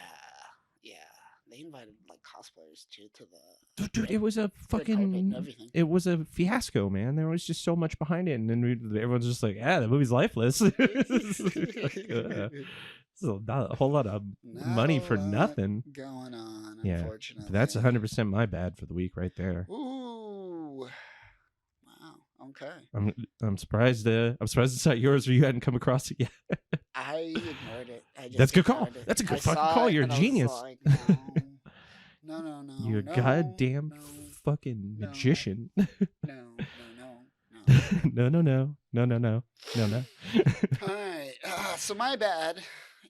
[SPEAKER 1] They invited like cosplayers too to the.
[SPEAKER 2] Dude, it was a
[SPEAKER 1] red carpet and
[SPEAKER 2] fucking.
[SPEAKER 1] everything.
[SPEAKER 2] It was a fiasco, man. There was just so much behind it, and then everyone's just like, "Yeah, the movie's lifeless." So not a whole lot of money for nothing.
[SPEAKER 1] Going on,
[SPEAKER 2] Yeah,
[SPEAKER 1] unfortunately.
[SPEAKER 2] that's 100% my bad for the week right there.
[SPEAKER 1] Ooh. Wow. Okay.
[SPEAKER 2] I'm surprised. I'm surprised it's not yours, or you hadn't come across it yet.
[SPEAKER 1] I ignored it. I just
[SPEAKER 2] That's a good call.
[SPEAKER 1] ignored it.
[SPEAKER 2] That's a good
[SPEAKER 1] I
[SPEAKER 2] fucking
[SPEAKER 1] saw
[SPEAKER 2] call.
[SPEAKER 1] it
[SPEAKER 2] You're a
[SPEAKER 1] and I was
[SPEAKER 2] genius.
[SPEAKER 1] like, no.
[SPEAKER 2] You're
[SPEAKER 1] no,
[SPEAKER 2] a goddamn
[SPEAKER 1] no,
[SPEAKER 2] fucking
[SPEAKER 1] no.
[SPEAKER 2] magician.
[SPEAKER 1] no.
[SPEAKER 2] No.
[SPEAKER 1] All right. So my bad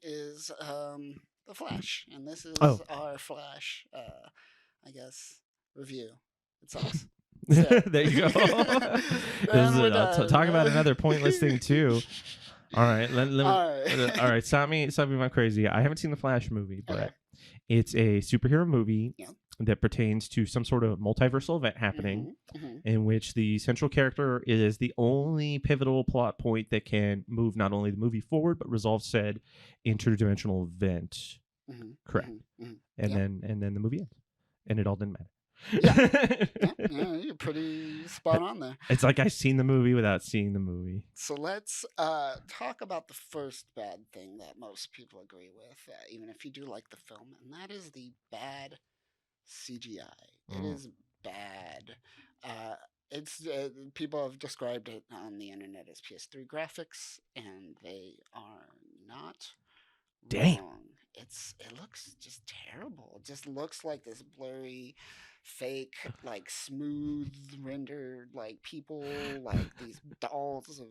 [SPEAKER 1] is the Flash, and this is our Flash. I guess review. It sucks.
[SPEAKER 2] There you go. Talk about another pointless thing too. All right, all right. Stop me if I'm crazy. I haven't seen the Flash movie, but it's a superhero movie that pertains to some sort of multiversal event happening, in which the central character is the only pivotal plot point that can move not only the movie forward but resolve said interdimensional event. Correct. And then the movie ends, and it all didn't matter.
[SPEAKER 1] Yeah, you're pretty spot on there.
[SPEAKER 2] It's like I've seen the movie without seeing the movie.
[SPEAKER 1] So let's talk about the first bad thing that most people agree with, even if you do like the film, and that is the bad CGI. It
[SPEAKER 2] Mm.
[SPEAKER 1] is bad. It's people have described it on the internet as PS3 graphics, and they are not
[SPEAKER 2] Damn.
[SPEAKER 1] wrong. It looks just terrible. It just looks like this blurry, fake, like smooth rendered, like people, like these dolls of.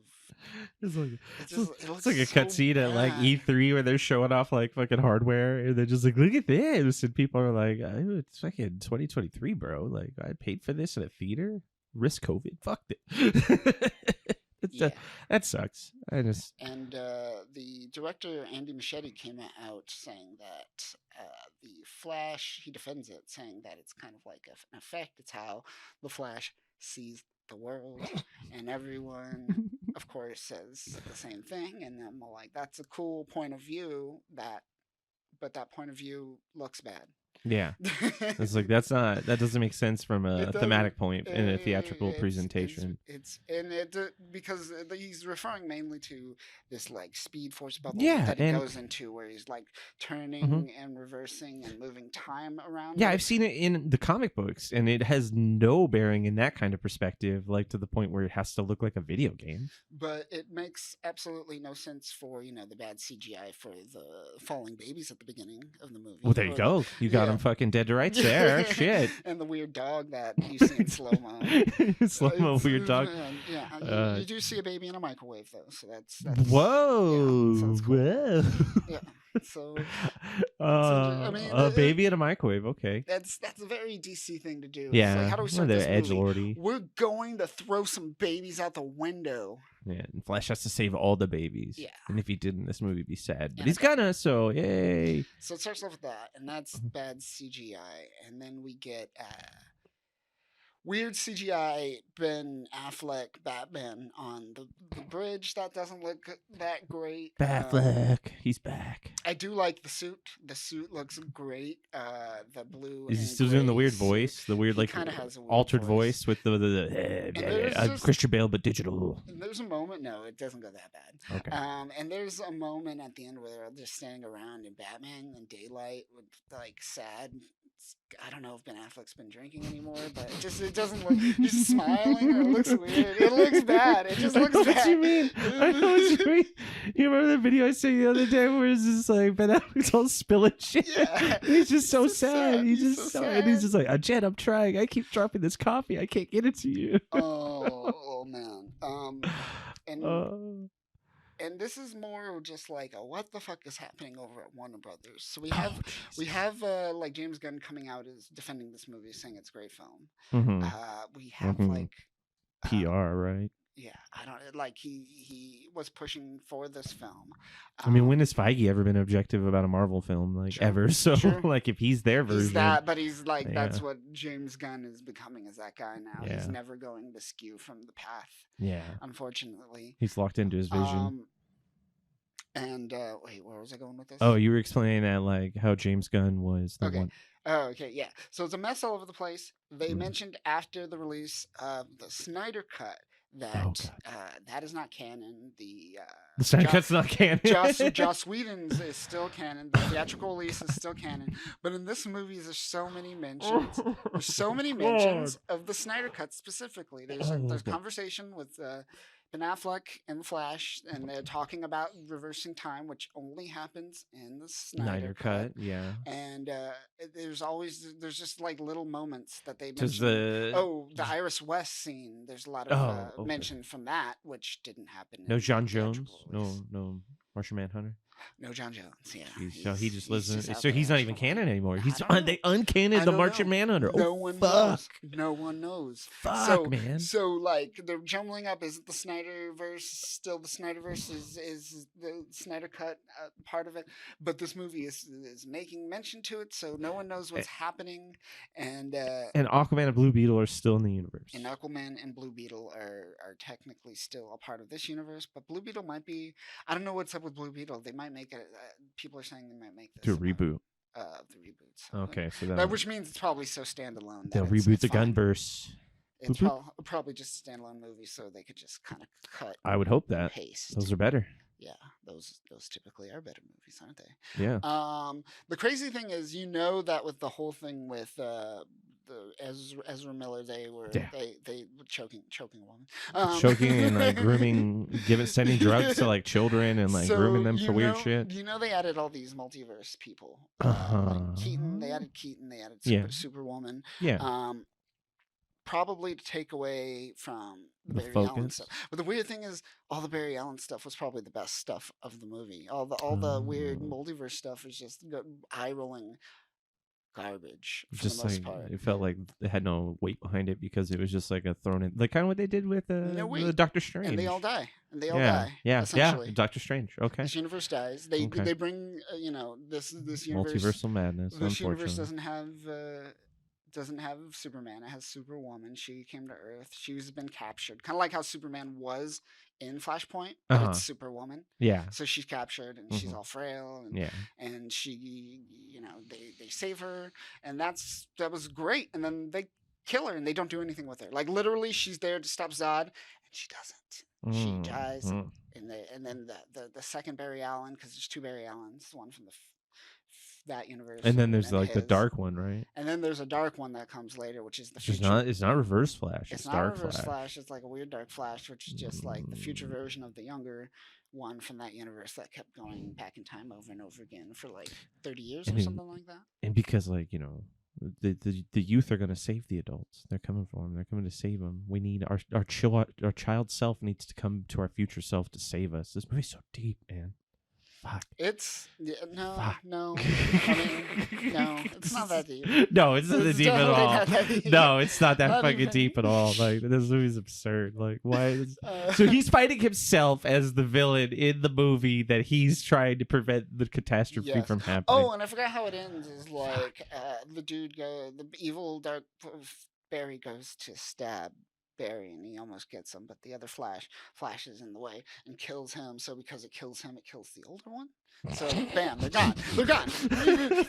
[SPEAKER 2] It's like
[SPEAKER 1] It just it
[SPEAKER 2] it's
[SPEAKER 1] looks
[SPEAKER 2] like a
[SPEAKER 1] so
[SPEAKER 2] cutscene at like
[SPEAKER 1] bad.
[SPEAKER 2] E3 where they're showing off like fucking hardware, and they're just like, "Look at this," and people are like, "Oh, it's fucking 2023, bro. Like, I paid for this in a theater. Risk COVID. Fuck it."
[SPEAKER 1] Yeah.
[SPEAKER 2] That sucks. I just
[SPEAKER 1] And the director Andy Machete came out saying that the Flash, he defends it, saying that it's kind of like an effect. It's how the Flash sees the world, and everyone, of course, says the same thing. And I'm like, that's a cool point of view, but that point of view looks bad.
[SPEAKER 2] yeah. It's like that doesn't make sense from a
[SPEAKER 1] It
[SPEAKER 2] thematic
[SPEAKER 1] doesn't-
[SPEAKER 2] point in a theatrical
[SPEAKER 1] it's-
[SPEAKER 2] presentation.
[SPEAKER 1] Because he's referring mainly to this like Speed Force bubble
[SPEAKER 2] Yeah,
[SPEAKER 1] that he
[SPEAKER 2] and-
[SPEAKER 1] goes into, where he's like turning and reversing and moving time around.
[SPEAKER 2] Yeah,
[SPEAKER 1] but
[SPEAKER 2] I've seen it in the comic books, and it has no bearing in that kind of perspective, like to the point where it has to look like a video game.
[SPEAKER 1] But it makes absolutely no sense for the bad CGI for the falling babies at the beginning of the movie.
[SPEAKER 2] Well, there you
[SPEAKER 1] or
[SPEAKER 2] go. You got
[SPEAKER 1] yeah.
[SPEAKER 2] him fucking dead to rights there. Shit.
[SPEAKER 1] And the weird dog that you see in slow mo.
[SPEAKER 2] Slow mo weird dog.
[SPEAKER 1] Yeah, you do see a baby in a microwave though, so that's
[SPEAKER 2] Whoa.
[SPEAKER 1] yeah, so it's cool.
[SPEAKER 2] Whoa.
[SPEAKER 1] Yeah, so I mean,
[SPEAKER 2] A baby in a microwave. Okay.
[SPEAKER 1] that's a very DC thing to do. It's
[SPEAKER 2] Yeah.
[SPEAKER 1] like, how do we
[SPEAKER 2] well,
[SPEAKER 1] start
[SPEAKER 2] they're
[SPEAKER 1] this
[SPEAKER 2] edge
[SPEAKER 1] movie?
[SPEAKER 2] lordy.
[SPEAKER 1] We're going to throw some babies out the window.
[SPEAKER 2] Yeah, and Flash has to save all the babies.
[SPEAKER 1] Yeah.
[SPEAKER 2] And if he didn't, this movie would be sad. But
[SPEAKER 1] And
[SPEAKER 2] he's gonna, so yay.
[SPEAKER 1] So it starts off with that, and that's
[SPEAKER 2] Mm-hmm.
[SPEAKER 1] bad CGI, and then we get weird CGI Ben Affleck Batman on the bridge that doesn't look that great.
[SPEAKER 2] Batfleck. He's back.
[SPEAKER 1] I do like the suit. The suit looks great. The blue.
[SPEAKER 2] Is he
[SPEAKER 1] and
[SPEAKER 2] still doing the
[SPEAKER 1] gray
[SPEAKER 2] weird
[SPEAKER 1] suit.
[SPEAKER 2] voice? The weird,
[SPEAKER 1] He
[SPEAKER 2] like,
[SPEAKER 1] kinda has a weird
[SPEAKER 2] altered
[SPEAKER 1] voice.
[SPEAKER 2] voice with the
[SPEAKER 1] there's just-
[SPEAKER 2] Christian Bale, but digital.
[SPEAKER 1] And there's a moment. No, it doesn't go that bad.
[SPEAKER 2] Okay.
[SPEAKER 1] And there's a moment at the end where they're just standing around in Batman in daylight with like sad. I don't know if Ben Affleck's been drinking anymore, but it doesn't look. He's smiling. Or it looks weird. It looks bad. It just looks
[SPEAKER 2] I know
[SPEAKER 1] bad.
[SPEAKER 2] what you mean. I know what you mean. You remember the video I sent you the other day where it's just like Ben Affleck's all spilling shit.
[SPEAKER 1] Yeah.
[SPEAKER 2] He's just so
[SPEAKER 1] He's so
[SPEAKER 2] sad.
[SPEAKER 1] sad.
[SPEAKER 2] He's
[SPEAKER 1] He's
[SPEAKER 2] just
[SPEAKER 1] so
[SPEAKER 2] so, and he's
[SPEAKER 1] sad.
[SPEAKER 2] just like, Jen, I'm trying. I keep dropping this coffee. I can't get it to you.
[SPEAKER 1] Oh man. And
[SPEAKER 2] Uh,
[SPEAKER 1] and this is more just like a what the fuck is happening over at Warner Brothers. So we
[SPEAKER 2] oh,
[SPEAKER 1] have we
[SPEAKER 2] Jesus.
[SPEAKER 1] have like James Gunn coming out as defending this movie, saying it's a great film.
[SPEAKER 2] Mhm.
[SPEAKER 1] We have
[SPEAKER 2] Mhm.
[SPEAKER 1] like
[SPEAKER 2] PR, right?
[SPEAKER 1] yeah, I don't like he was pushing for this film.
[SPEAKER 2] I mean, when has Feige ever been objective about a Marvel film, like
[SPEAKER 1] True,
[SPEAKER 2] ever? So,
[SPEAKER 1] true.
[SPEAKER 2] like, if he's their version,
[SPEAKER 1] he's that, but he's like that's
[SPEAKER 2] Yeah.
[SPEAKER 1] what James Gunn is becoming, is that guy now. He's
[SPEAKER 2] Yeah.
[SPEAKER 1] never going to skew from the path,
[SPEAKER 2] yeah,
[SPEAKER 1] unfortunately.
[SPEAKER 2] he's locked into his vision.
[SPEAKER 1] And wait, where was I going with this?
[SPEAKER 2] Oh, you were explaining that, like, how James Gunn was the
[SPEAKER 1] Okay.
[SPEAKER 2] one.
[SPEAKER 1] Oh, okay, yeah. So it's a mess all over the place. They
[SPEAKER 2] Mhm.
[SPEAKER 1] mentioned after the release of the Snyder Cut that
[SPEAKER 2] Oh, God.
[SPEAKER 1] that is not canon. The
[SPEAKER 2] The Snyder
[SPEAKER 1] Joss-
[SPEAKER 2] Cut's not canon.
[SPEAKER 1] Joss Whedon's is still canon. The theatrical release is still canon. But in this movie, there's so many mentions. There's so many mentions of the Snyder Cut specifically. There's
[SPEAKER 2] God.
[SPEAKER 1] conversation with Ben Affleck and the Flash, and they're talking about reversing time, which only happens in the
[SPEAKER 2] Snyder Cut, yeah.
[SPEAKER 1] And there's just like little moments that they
[SPEAKER 2] Does
[SPEAKER 1] mention.
[SPEAKER 2] the
[SPEAKER 1] The Iris West scene. There's a lot of
[SPEAKER 2] Oh, okay.
[SPEAKER 1] mention from that, which didn't happen.
[SPEAKER 2] no
[SPEAKER 1] in
[SPEAKER 2] John
[SPEAKER 1] the theatrical
[SPEAKER 2] Jones,
[SPEAKER 1] release.
[SPEAKER 2] no Martian Manhunter.
[SPEAKER 1] No John Jones. Yeah,
[SPEAKER 2] Jeez, so he just lives in.
[SPEAKER 1] just out
[SPEAKER 2] So he's
[SPEAKER 1] there
[SPEAKER 2] not even
[SPEAKER 1] somewhere.
[SPEAKER 2] canon anymore.
[SPEAKER 1] I
[SPEAKER 2] He's
[SPEAKER 1] don't
[SPEAKER 2] they
[SPEAKER 1] know.
[SPEAKER 2] uncannoned
[SPEAKER 1] I
[SPEAKER 2] the
[SPEAKER 1] don't
[SPEAKER 2] Martian
[SPEAKER 1] know.
[SPEAKER 2] Manhunter.
[SPEAKER 1] No
[SPEAKER 2] Oh,
[SPEAKER 1] one
[SPEAKER 2] fuck.
[SPEAKER 1] knows. No one knows.
[SPEAKER 2] Fuck,
[SPEAKER 1] so,
[SPEAKER 2] man.
[SPEAKER 1] So like they're jumbling up. Is it the Snyderverse still the Snyderverse? Is the Snyder Cut part of it? But this movie is making mention to it, so no one knows what's happening. And
[SPEAKER 2] Aquaman and Blue Beetle are still in the universe.
[SPEAKER 1] and Aquaman and Blue Beetle are technically still a part of this universe, but Blue Beetle might be. I don't know what's up with Blue Beetle. They might make it. People are saying they might make this
[SPEAKER 2] To a reboot.
[SPEAKER 1] The reboot.
[SPEAKER 2] Okay, so
[SPEAKER 1] which means it's probably so standalone that
[SPEAKER 2] they'll
[SPEAKER 1] it's,
[SPEAKER 2] reboot
[SPEAKER 1] it's
[SPEAKER 2] the
[SPEAKER 1] fine.
[SPEAKER 2] Gunverse.
[SPEAKER 1] It's
[SPEAKER 2] Boop, boop.
[SPEAKER 1] probably just a standalone movie, so they could just kind of cut
[SPEAKER 2] I would hope
[SPEAKER 1] and
[SPEAKER 2] that.
[SPEAKER 1] paste.
[SPEAKER 2] Those are better.
[SPEAKER 1] Yeah, those typically are better movies, aren't they?
[SPEAKER 2] Yeah.
[SPEAKER 1] The crazy thing is, that with the whole thing with the Ezra Miller, they were choking a woman,
[SPEAKER 2] Choking and like grooming, sending drugs to like children and like grooming them for weird shit.
[SPEAKER 1] They added all these multiverse people. Like Keaton, they added Superwoman.
[SPEAKER 2] Yeah.
[SPEAKER 1] Probably to take away from the Barry Allen
[SPEAKER 2] focus.
[SPEAKER 1] stuff. But the weird thing is, all the Barry Allen stuff was probably the best stuff of the movie. All the weird multiverse stuff was just eye rolling garbage for
[SPEAKER 2] Just
[SPEAKER 1] the most
[SPEAKER 2] like
[SPEAKER 1] part.
[SPEAKER 2] it felt like it had no weight behind it because it was just like a thrown in, like kind of what they did with
[SPEAKER 1] No weight.
[SPEAKER 2] the Doctor Strange.
[SPEAKER 1] And they all die.
[SPEAKER 2] Yeah,
[SPEAKER 1] Essentially.
[SPEAKER 2] Doctor Strange. Okay.
[SPEAKER 1] This universe dies. They bring this universe.
[SPEAKER 2] Multiversal madness.
[SPEAKER 1] This universe
[SPEAKER 2] Unfortunately.
[SPEAKER 1] doesn't have Superman. It has Superwoman. She came to Earth. She's been captured, kind of like how Superman was in Flashpoint, but it's Superwoman.
[SPEAKER 2] Yeah.
[SPEAKER 1] So she's captured and she's all frail, and and she, they save her, and that was great. And then they kill her, and they don't do anything with her. Like literally, she's there to stop Zod, and she doesn't. She dies, and then the second Barry Allen, because there's two Barry Allens, one from that universe,
[SPEAKER 2] and then there's like the dark one, right?
[SPEAKER 1] And then there's a dark one that comes later, which is the
[SPEAKER 2] future.
[SPEAKER 1] future.
[SPEAKER 2] It's not Reverse Flash.
[SPEAKER 1] It's not
[SPEAKER 2] Dark
[SPEAKER 1] Reverse Flash. It's like a weird Dark Flash, which is just like the future version of the younger one from that universe that kept going back in time over and over again for like 30 years or something like that.
[SPEAKER 2] And because the youth are going to save the adults. They're coming for them. They're coming to save them. We need our child self needs to come to our future self to save us. This movie's so deep, man. Fuck.
[SPEAKER 1] It's no. I mean, no, it's not that deep.
[SPEAKER 2] No, it's not that deep at all. No, it's not that
[SPEAKER 1] Not
[SPEAKER 2] fucking
[SPEAKER 1] even.
[SPEAKER 2] deep at all. Like this movie's absurd. Like why? So he's fighting himself as the villain in the movie that he's trying to prevent the catastrophe
[SPEAKER 1] Yes.
[SPEAKER 2] from happening.
[SPEAKER 1] Oh, and I forgot how it ends. Is like the evil dark Barry goes to stab Barry, and he almost gets him, but the other flashes in the way and kills him. So because it kills him, it kills the older one. So bam, they're gone. They're gone.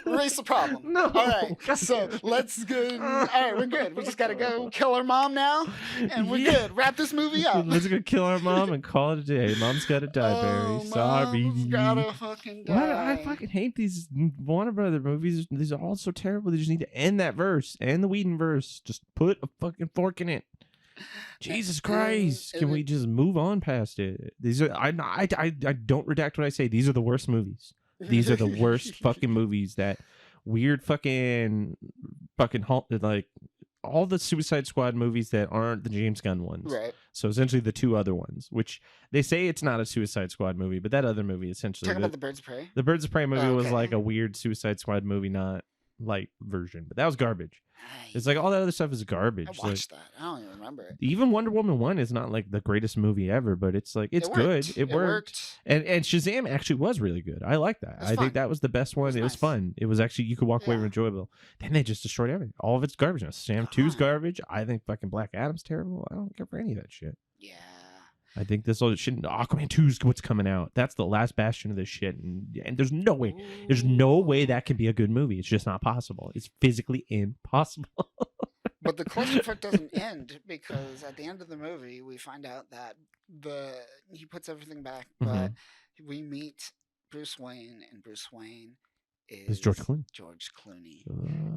[SPEAKER 1] Erase the problem.
[SPEAKER 2] No.
[SPEAKER 1] All right. So let's go. All right, we're good. We just gotta go kill our mom now, and we're good. Wrap this movie up.
[SPEAKER 2] Let's go kill our mom and call it a day. Mom's gotta die, Barry. Sorry.
[SPEAKER 1] Mom's gotta fucking die.
[SPEAKER 2] Why, I fucking hate these Warner Brother movies. These are all so terrible. They just need to end that verse. End the Whedon verse. Just put a fucking fork in it. Jesus Christ! Can we just move on past it? These are I don't redact what I say. These are the worst movies. These are the worst fucking movies. That weird fucking like all the Suicide Squad movies that aren't the James Gunn ones.
[SPEAKER 1] Right.
[SPEAKER 2] So essentially the two other ones, which they say it's not a Suicide Squad movie, but that other movie essentially.
[SPEAKER 1] Talking about the Birds of Prey.
[SPEAKER 2] The Birds of Prey movie was
[SPEAKER 1] Okay.
[SPEAKER 2] like a weird Suicide Squad movie, not light version, but that was garbage. It's like all that other stuff is garbage.
[SPEAKER 1] I watched that. I don't even remember it.
[SPEAKER 2] Even Wonder Woman 1 is not like the greatest movie ever, but it's like it's good. It worked. And Shazam actually was really good. I like that. I think that was the best one. It was
[SPEAKER 1] nice.
[SPEAKER 2] fun. It was actually you could walk away enjoyable. Then they just destroyed everything. All of it's garbage. Now, Shazam 2's garbage. I think fucking Black Adam's terrible. I don't care for any of that shit.
[SPEAKER 1] Yeah.
[SPEAKER 2] I think this all shit. Aquaman 2's what's coming out. That's the last bastion of this shit, and there's no way. There's no way that can be a good movie. It's just not possible. It's physically impossible.
[SPEAKER 1] But the clusterfuck doesn't end because at the end of the movie we find out that he puts everything back, but we meet Bruce Wayne, and Bruce Wayne is
[SPEAKER 2] George Clooney.
[SPEAKER 1] George Clooney.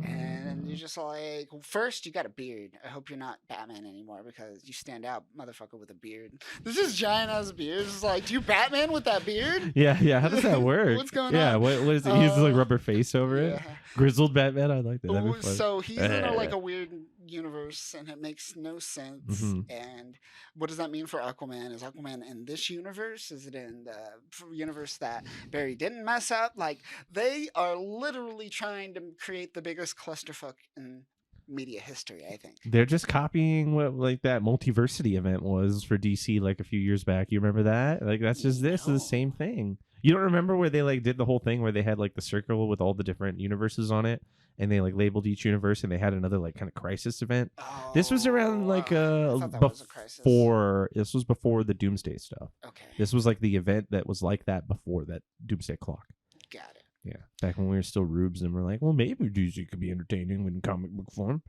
[SPEAKER 1] And you're just like, first you got a beard. I hope you're not Batman anymore because you stand out, motherfucker, with a beard. This is giant ass beard. It's like, do you Batman with that beard?
[SPEAKER 2] Yeah. How does that work?
[SPEAKER 1] What's going
[SPEAKER 2] Yeah,
[SPEAKER 1] on?
[SPEAKER 2] what is it? He has like rubber face over it.
[SPEAKER 1] Yeah.
[SPEAKER 2] Grizzled Batman. I like that. That'd be fun.
[SPEAKER 1] So he's in a weird universe, and it makes no sense. And what does that mean for Aquaman? Is Aquaman in this universe? Is it in the universe that Barry didn't mess up? Like, they are literally trying to create the biggest clusterfuck in media history, I think.
[SPEAKER 2] They're just copying what like that multiversity event was for DC like a few years back. You remember that? Like that's just this is the same thing. You don't remember where they like did the whole thing where they had like the circle with all the different universes on it, and they like labeled each universe, and they had another like kind of crisis event. This was around like before. This was before the Doomsday stuff.
[SPEAKER 1] Okay.
[SPEAKER 2] This was like the event that was like that before that Doomsday clock.
[SPEAKER 1] Got it.
[SPEAKER 2] Yeah, back when we were still rubes and we're like, well, maybe DC could be entertaining in comic book form.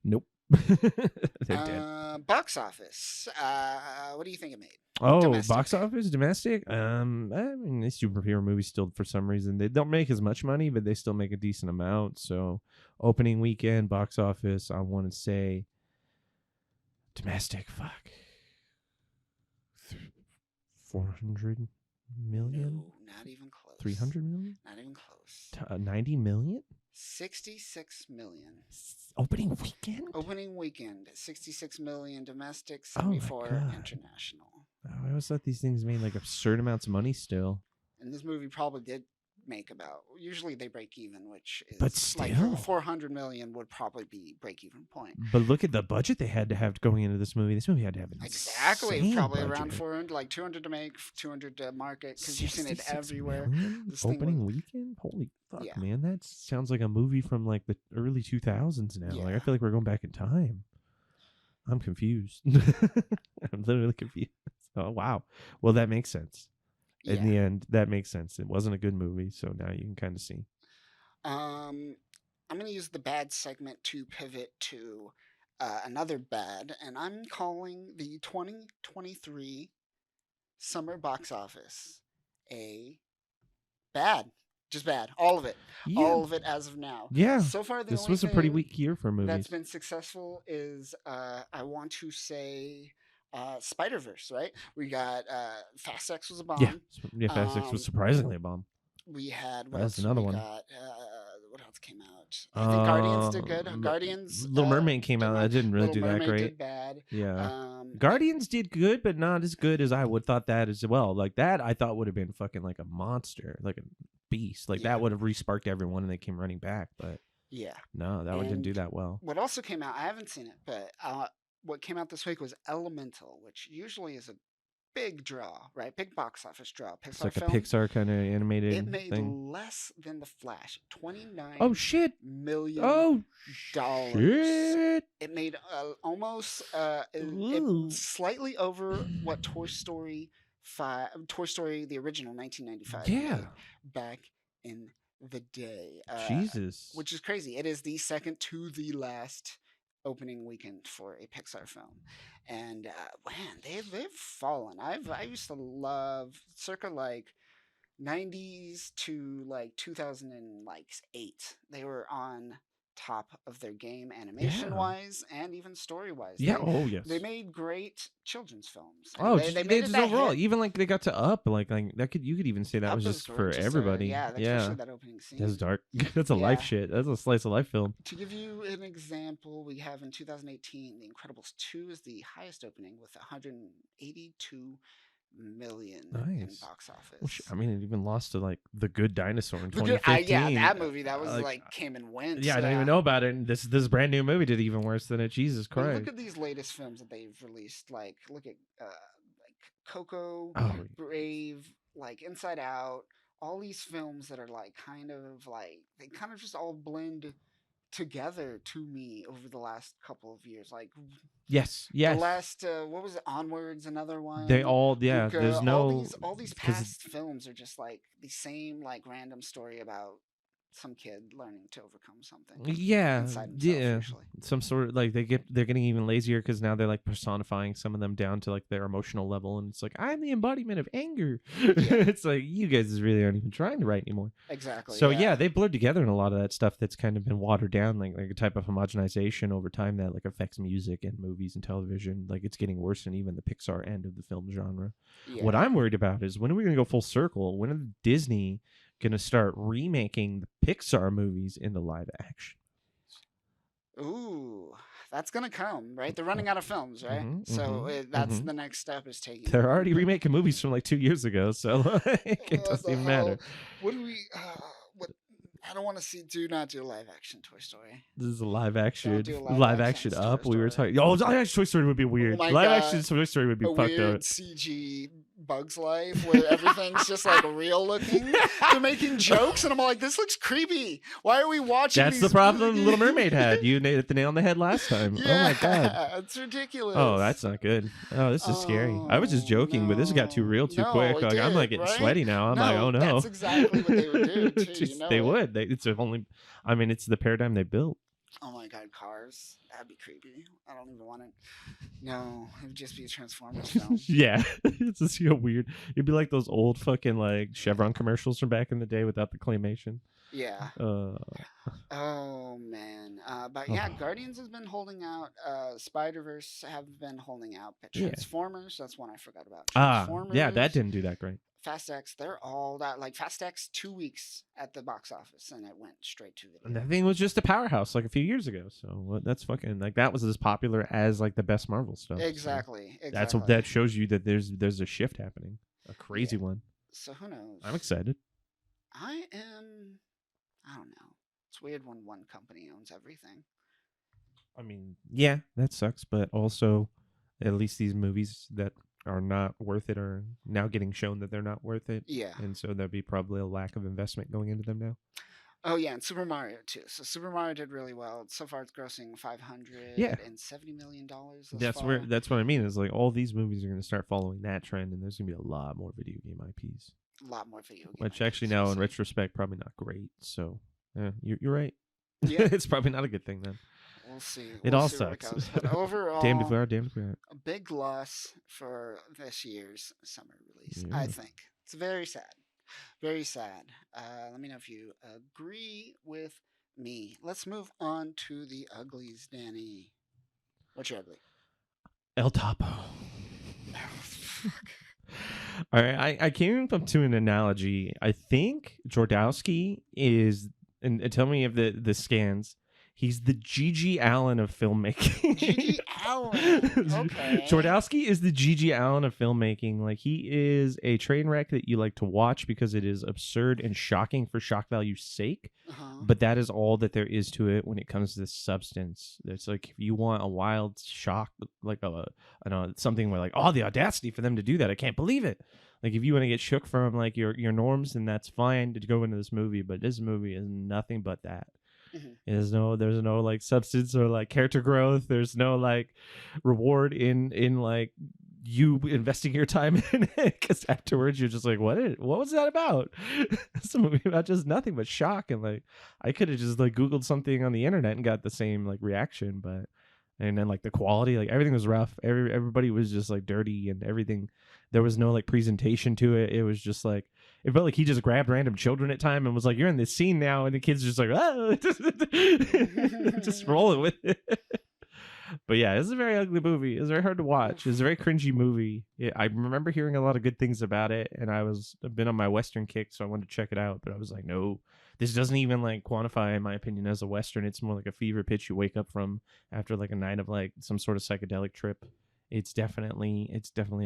[SPEAKER 2] Nope. They're dead.
[SPEAKER 1] Box office. What do you think it made?
[SPEAKER 2] Oh,
[SPEAKER 1] Domestic.
[SPEAKER 2] box office, domestic. I mean, these superhero movies still, for some reason, they don't make as much money, but they still make a decent amount. So, opening weekend, box office, I want to say domestic. Fuck, 400 million,
[SPEAKER 1] No, not even close.
[SPEAKER 2] 300 million,
[SPEAKER 1] Not even close.
[SPEAKER 2] 90 million.
[SPEAKER 1] 66 million.
[SPEAKER 2] Opening weekend.
[SPEAKER 1] Opening weekend, 66 million domestic,
[SPEAKER 2] Oh my
[SPEAKER 1] 74
[SPEAKER 2] God.
[SPEAKER 1] international.
[SPEAKER 2] Oh, I always thought these things made like absurd amounts of money still.
[SPEAKER 1] And this movie probably did make about. Usually they break even, which is
[SPEAKER 2] But
[SPEAKER 1] like
[SPEAKER 2] still.
[SPEAKER 1] 400 million would probably be break even point.
[SPEAKER 2] But look at the budget they had to have going into this movie. This movie had to have an
[SPEAKER 1] Exactly,
[SPEAKER 2] insane
[SPEAKER 1] probably
[SPEAKER 2] budget.
[SPEAKER 1] around 400, like 200 to make, 200 to market, because you've seen it
[SPEAKER 2] 66
[SPEAKER 1] everywhere.
[SPEAKER 2] million?
[SPEAKER 1] This thing
[SPEAKER 2] Opening
[SPEAKER 1] was-
[SPEAKER 2] weekend? Holy fuck,
[SPEAKER 1] Yeah.
[SPEAKER 2] man. That sounds like a movie from like the early 2000s now. Like, I
[SPEAKER 1] Yeah.
[SPEAKER 2] feel like we're going back in time. I'm confused. I'm literally confused. Oh, wow. Well, that makes sense.
[SPEAKER 1] Yeah.
[SPEAKER 2] In the end, that makes sense. It wasn't a good movie, so now you can kind of see.
[SPEAKER 1] I'm going to use the bad segment to pivot to another bad, and I'm calling the 2023 summer box office a bad. Just bad. All of it.
[SPEAKER 2] Yeah.
[SPEAKER 1] All of it as of now.
[SPEAKER 2] Yeah.
[SPEAKER 1] So far, the
[SPEAKER 2] This
[SPEAKER 1] only
[SPEAKER 2] was a pretty
[SPEAKER 1] thing
[SPEAKER 2] weak year for movies.
[SPEAKER 1] that's been successful is, I want to say, Spider-Verse, right? We got Fast X was a bomb.
[SPEAKER 2] Yeah. Yeah, Fast X was surprisingly a bomb.
[SPEAKER 1] We had what
[SPEAKER 2] That's
[SPEAKER 1] else
[SPEAKER 2] another
[SPEAKER 1] we
[SPEAKER 2] one.
[SPEAKER 1] got? What else came out? I think Guardians did good.
[SPEAKER 2] L-
[SPEAKER 1] Guardians.
[SPEAKER 2] Little Mermaid came
[SPEAKER 1] did
[SPEAKER 2] out.
[SPEAKER 1] well.
[SPEAKER 2] That didn't really
[SPEAKER 1] Little
[SPEAKER 2] do that
[SPEAKER 1] Mermaid
[SPEAKER 2] great.
[SPEAKER 1] Did bad.
[SPEAKER 2] Yeah. Guardians did good, but not as good as I would thought that as well. Like that, I thought would have been fucking like a monster, like a beast. Like
[SPEAKER 1] Yeah.
[SPEAKER 2] that would have re-sparked everyone and they came running back. But
[SPEAKER 1] Yeah.
[SPEAKER 2] no, that one didn't do
[SPEAKER 1] And
[SPEAKER 2] that well.
[SPEAKER 1] What also came out? I haven't seen it, but what came out this week was Elemental, which usually is a big draw, right? Big box office draw. Pixar
[SPEAKER 2] It's like
[SPEAKER 1] film.
[SPEAKER 2] a Pixar kind of animated
[SPEAKER 1] It made
[SPEAKER 2] thing.
[SPEAKER 1] less than The Flash. 29
[SPEAKER 2] Oh shit!
[SPEAKER 1] million
[SPEAKER 2] Oh
[SPEAKER 1] dollars.
[SPEAKER 2] shit!
[SPEAKER 1] It made almost
[SPEAKER 2] Ooh.
[SPEAKER 1] slightly over what Toy Story the original 1995
[SPEAKER 2] Yeah.
[SPEAKER 1] made back in the day.
[SPEAKER 2] Jesus.
[SPEAKER 1] Which is crazy. It is the second to the last opening weekend for a Pixar film, and man, they've fallen. I used to love circa like 90s to like 2008. They were on top of their game animation wise and even story wise.
[SPEAKER 2] Yeah. Oh yes.
[SPEAKER 1] They made great children's films. and
[SPEAKER 2] Oh,
[SPEAKER 1] they
[SPEAKER 2] just,
[SPEAKER 1] made
[SPEAKER 2] they
[SPEAKER 1] it
[SPEAKER 2] just
[SPEAKER 1] that
[SPEAKER 2] overall,
[SPEAKER 1] hit.
[SPEAKER 2] even like they got to Up, like that could you could even say that
[SPEAKER 1] Up
[SPEAKER 2] was
[SPEAKER 1] is
[SPEAKER 2] just for
[SPEAKER 1] gorgeous,
[SPEAKER 2] everybody.
[SPEAKER 1] yeah, especially that opening scene.
[SPEAKER 2] That's dark. That's a life
[SPEAKER 1] Yeah.
[SPEAKER 2] shit. That's a slice of life film.
[SPEAKER 1] To give you an example, we have in 2018, The Incredibles 2 is the highest opening with 182 million in
[SPEAKER 2] Nice.
[SPEAKER 1] box office.
[SPEAKER 2] Well, I mean, it even lost to like The Good Dinosaur in
[SPEAKER 1] The good-
[SPEAKER 2] 2015.
[SPEAKER 1] yeah, that movie that was
[SPEAKER 2] like,
[SPEAKER 1] like came and went.
[SPEAKER 2] Yeah, I don't even know about it. And this brand new movie did even worse than it. Jesus
[SPEAKER 1] But
[SPEAKER 2] Christ.
[SPEAKER 1] look at these latest films that they've released. Like, look at like Coco,
[SPEAKER 2] Oh,
[SPEAKER 1] Brave, like Inside Out. All these films that are like kind of like they kind of just all blend together to me over the last couple of years. Like
[SPEAKER 2] yes. Yes.
[SPEAKER 1] the last what was it? Onwards, another one.
[SPEAKER 2] They all. Yeah.
[SPEAKER 1] Luca,
[SPEAKER 2] There's no.
[SPEAKER 1] all these
[SPEAKER 2] 'cause-
[SPEAKER 1] past films are just like the same like random story about some kid learning to overcome something.
[SPEAKER 2] Yeah.
[SPEAKER 1] inside himself,
[SPEAKER 2] Yeah.
[SPEAKER 1] usually.
[SPEAKER 2] Some sort of like they're getting even lazier because now they're like personifying some of them down to like their emotional level, and it's like I'm the embodiment of anger. It's like you guys really aren't even trying to write anymore.
[SPEAKER 1] Exactly.
[SPEAKER 2] So yeah, they blurred together in a lot of that stuff that's kind of been watered down, like a type of homogenization over time that like affects music and movies and television. Like it's getting worse than even the Pixar end of the film genre.
[SPEAKER 1] Yeah.
[SPEAKER 2] What I'm worried about is when are we going to go full circle? When are Disney going to start remaking the Pixar movies into live action?
[SPEAKER 1] Ooh, that's gonna come, right? They're running out of films, right?
[SPEAKER 2] Mhm,
[SPEAKER 1] So
[SPEAKER 2] mhm,
[SPEAKER 1] that's
[SPEAKER 2] mhm.
[SPEAKER 1] the next step is taking.
[SPEAKER 2] They're already remaking movies from like 2 years ago, so like, it
[SPEAKER 1] What
[SPEAKER 2] doesn't
[SPEAKER 1] the
[SPEAKER 2] even
[SPEAKER 1] hell?
[SPEAKER 2] matter.
[SPEAKER 1] What do we? What? I don't want to see. Do not do live action Toy Story.
[SPEAKER 2] This is a live action,
[SPEAKER 1] do
[SPEAKER 2] live
[SPEAKER 1] action
[SPEAKER 2] action
[SPEAKER 1] Toy
[SPEAKER 2] up. We were
[SPEAKER 1] Story.
[SPEAKER 2] talking. Oh, live action Toy Story would be weird.
[SPEAKER 1] my
[SPEAKER 2] live
[SPEAKER 1] God.
[SPEAKER 2] action Toy Story would be
[SPEAKER 1] A
[SPEAKER 2] fucked
[SPEAKER 1] weird
[SPEAKER 2] up.
[SPEAKER 1] CG Bug's Life where everything's just like real looking. They're making jokes, and I'm like, this looks creepy. Why are we watching?
[SPEAKER 2] That's the
[SPEAKER 1] these
[SPEAKER 2] problem Little Mermaid had. You hit the nail on the head last time.
[SPEAKER 1] Yeah,
[SPEAKER 2] Oh my god.
[SPEAKER 1] it's ridiculous.
[SPEAKER 2] Oh, that's not good. Oh, this is scary. I was just
[SPEAKER 1] Oh,
[SPEAKER 2] joking, but this got too real too
[SPEAKER 1] no,
[SPEAKER 2] quick.
[SPEAKER 1] it
[SPEAKER 2] Like I'm like
[SPEAKER 1] did,
[SPEAKER 2] getting
[SPEAKER 1] right?
[SPEAKER 2] sweaty now. I'm like, oh no.
[SPEAKER 1] That's exactly what they would do too. You know
[SPEAKER 2] They
[SPEAKER 1] it.
[SPEAKER 2] would. It's only. I mean, it's the paradigm they built.
[SPEAKER 1] Oh my god, cars. That'd be creepy. I don't even want it. No, it would just be a Transformers film.
[SPEAKER 2] Yeah, it's just so weird. It'd be like those old fucking like Chevron commercials from back in the day without the claymation.
[SPEAKER 1] Yeah.
[SPEAKER 2] Uh,
[SPEAKER 1] Oh man. But yeah,
[SPEAKER 2] Oh.
[SPEAKER 1] Guardians has been holding out. Spider-Verse have been holding out. But
[SPEAKER 2] Yeah.
[SPEAKER 1] Transformers, that's one I forgot about.
[SPEAKER 2] yeah,
[SPEAKER 1] Transformers.
[SPEAKER 2] that didn't do that great.
[SPEAKER 1] Fast X, they're all that. Like Fast X, 2 weeks at the box office, and it went straight to video.
[SPEAKER 2] And that thing was just a powerhouse like a few years ago. So that's fucking like that was as popular as like the best Marvel stuff. so
[SPEAKER 1] Exactly.
[SPEAKER 2] That's what that shows you that there's a shift happening, a crazy one.
[SPEAKER 1] So who knows?
[SPEAKER 2] I'm excited.
[SPEAKER 1] I am. I don't know. It's weird when one company owns everything.
[SPEAKER 2] I mean, yeah, that sucks, but also at least these movies that are not worth it are now getting shown that they're not worth it.
[SPEAKER 1] Yeah.
[SPEAKER 2] And so there'd be probably a lack of investment going into them now.
[SPEAKER 1] Oh yeah, and Super Mario too. So Super Mario did really well. So far, it's grossing $570 million.
[SPEAKER 2] That's what I mean. Is like all these movies are going to start following that trend, and there's going to be a lot more video game IPs.
[SPEAKER 1] A lot more video game.
[SPEAKER 2] Which actually now, in retrospect, probably not great. So yeah, you're right.
[SPEAKER 1] Yeah.
[SPEAKER 2] It's probably not a good thing then.
[SPEAKER 1] We'll see.
[SPEAKER 2] It
[SPEAKER 1] We'll
[SPEAKER 2] all
[SPEAKER 1] see where it
[SPEAKER 2] sucks.
[SPEAKER 1] goes. But overall,
[SPEAKER 2] Damned if we are, damned if we aren't.
[SPEAKER 1] a big loss for this year's summer release.
[SPEAKER 2] Yeah.
[SPEAKER 1] I think it's very sad. Very sad. Let me know if you agree with me. Let's move on to the uglies, Danny. What's your ugly?
[SPEAKER 2] El Topo.
[SPEAKER 1] Oh, fuck.
[SPEAKER 2] All right, I came up to an analogy. I think Jordowski is, and tell me if the scans. He's the G.G. Allen of filmmaking.
[SPEAKER 1] G.G. Allen. Okay.
[SPEAKER 2] Jordowski is the G.G. Allen of filmmaking. Like he is a train wreck that you like to watch because it is absurd and shocking for shock value's sake.
[SPEAKER 1] Uh-huh.
[SPEAKER 2] But that is all that there is to it when it comes to substance. It's like if you want a wild shock, like something where like, oh, the audacity for them to do that, I can't believe it. Like if you want to get shook from like your norms, then that's fine to go into this movie. But this movie is nothing but that.
[SPEAKER 1] Mhm.
[SPEAKER 2] There's no like substance or like character growth. There's no like reward in like you investing your time in it, because afterwards you're just like, what was that about? It's a movie about just nothing but shock, and like I could have just like Googled something on the internet and got the same like reaction, but and then like the quality, like everything was rough. Everybody was just like dirty and everything. There was no like presentation to it. It was just like it felt like he just grabbed random children at time and was like, "You're in this scene now," and the kids just like, "Oh," just rolling with it. But yeah, it's a very ugly movie. It's very hard to watch. It's a very cringy movie. I remember hearing a lot of good things about it, and I've been on my Western kick, so I wanted to check it out. But I was like, no, this doesn't even like quantify, in my opinion, as a Western. It's more like a fever pitch you wake up from after like a night of like some sort of psychedelic trip. It's definitely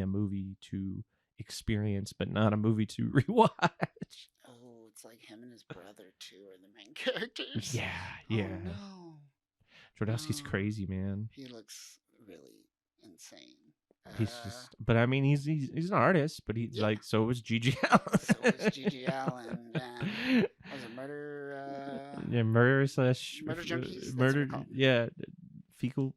[SPEAKER 2] a movie to experience, but not a movie to rewatch.
[SPEAKER 1] Oh, it's like him and his brother too are the main characters.
[SPEAKER 2] Yeah.
[SPEAKER 1] Oh, no.
[SPEAKER 2] Jodorowsky's crazy, man.
[SPEAKER 1] He looks really insane.
[SPEAKER 2] He's just, but I mean, he's an artist, but he's
[SPEAKER 1] Yeah.
[SPEAKER 2] like, so was G.G. Allen.
[SPEAKER 1] So is G.G. Allen. And was it murder?
[SPEAKER 2] Yeah, murder slash
[SPEAKER 1] Murder junkies? That's what
[SPEAKER 2] murder.
[SPEAKER 1] we call 'em.
[SPEAKER 2] Yeah, fecal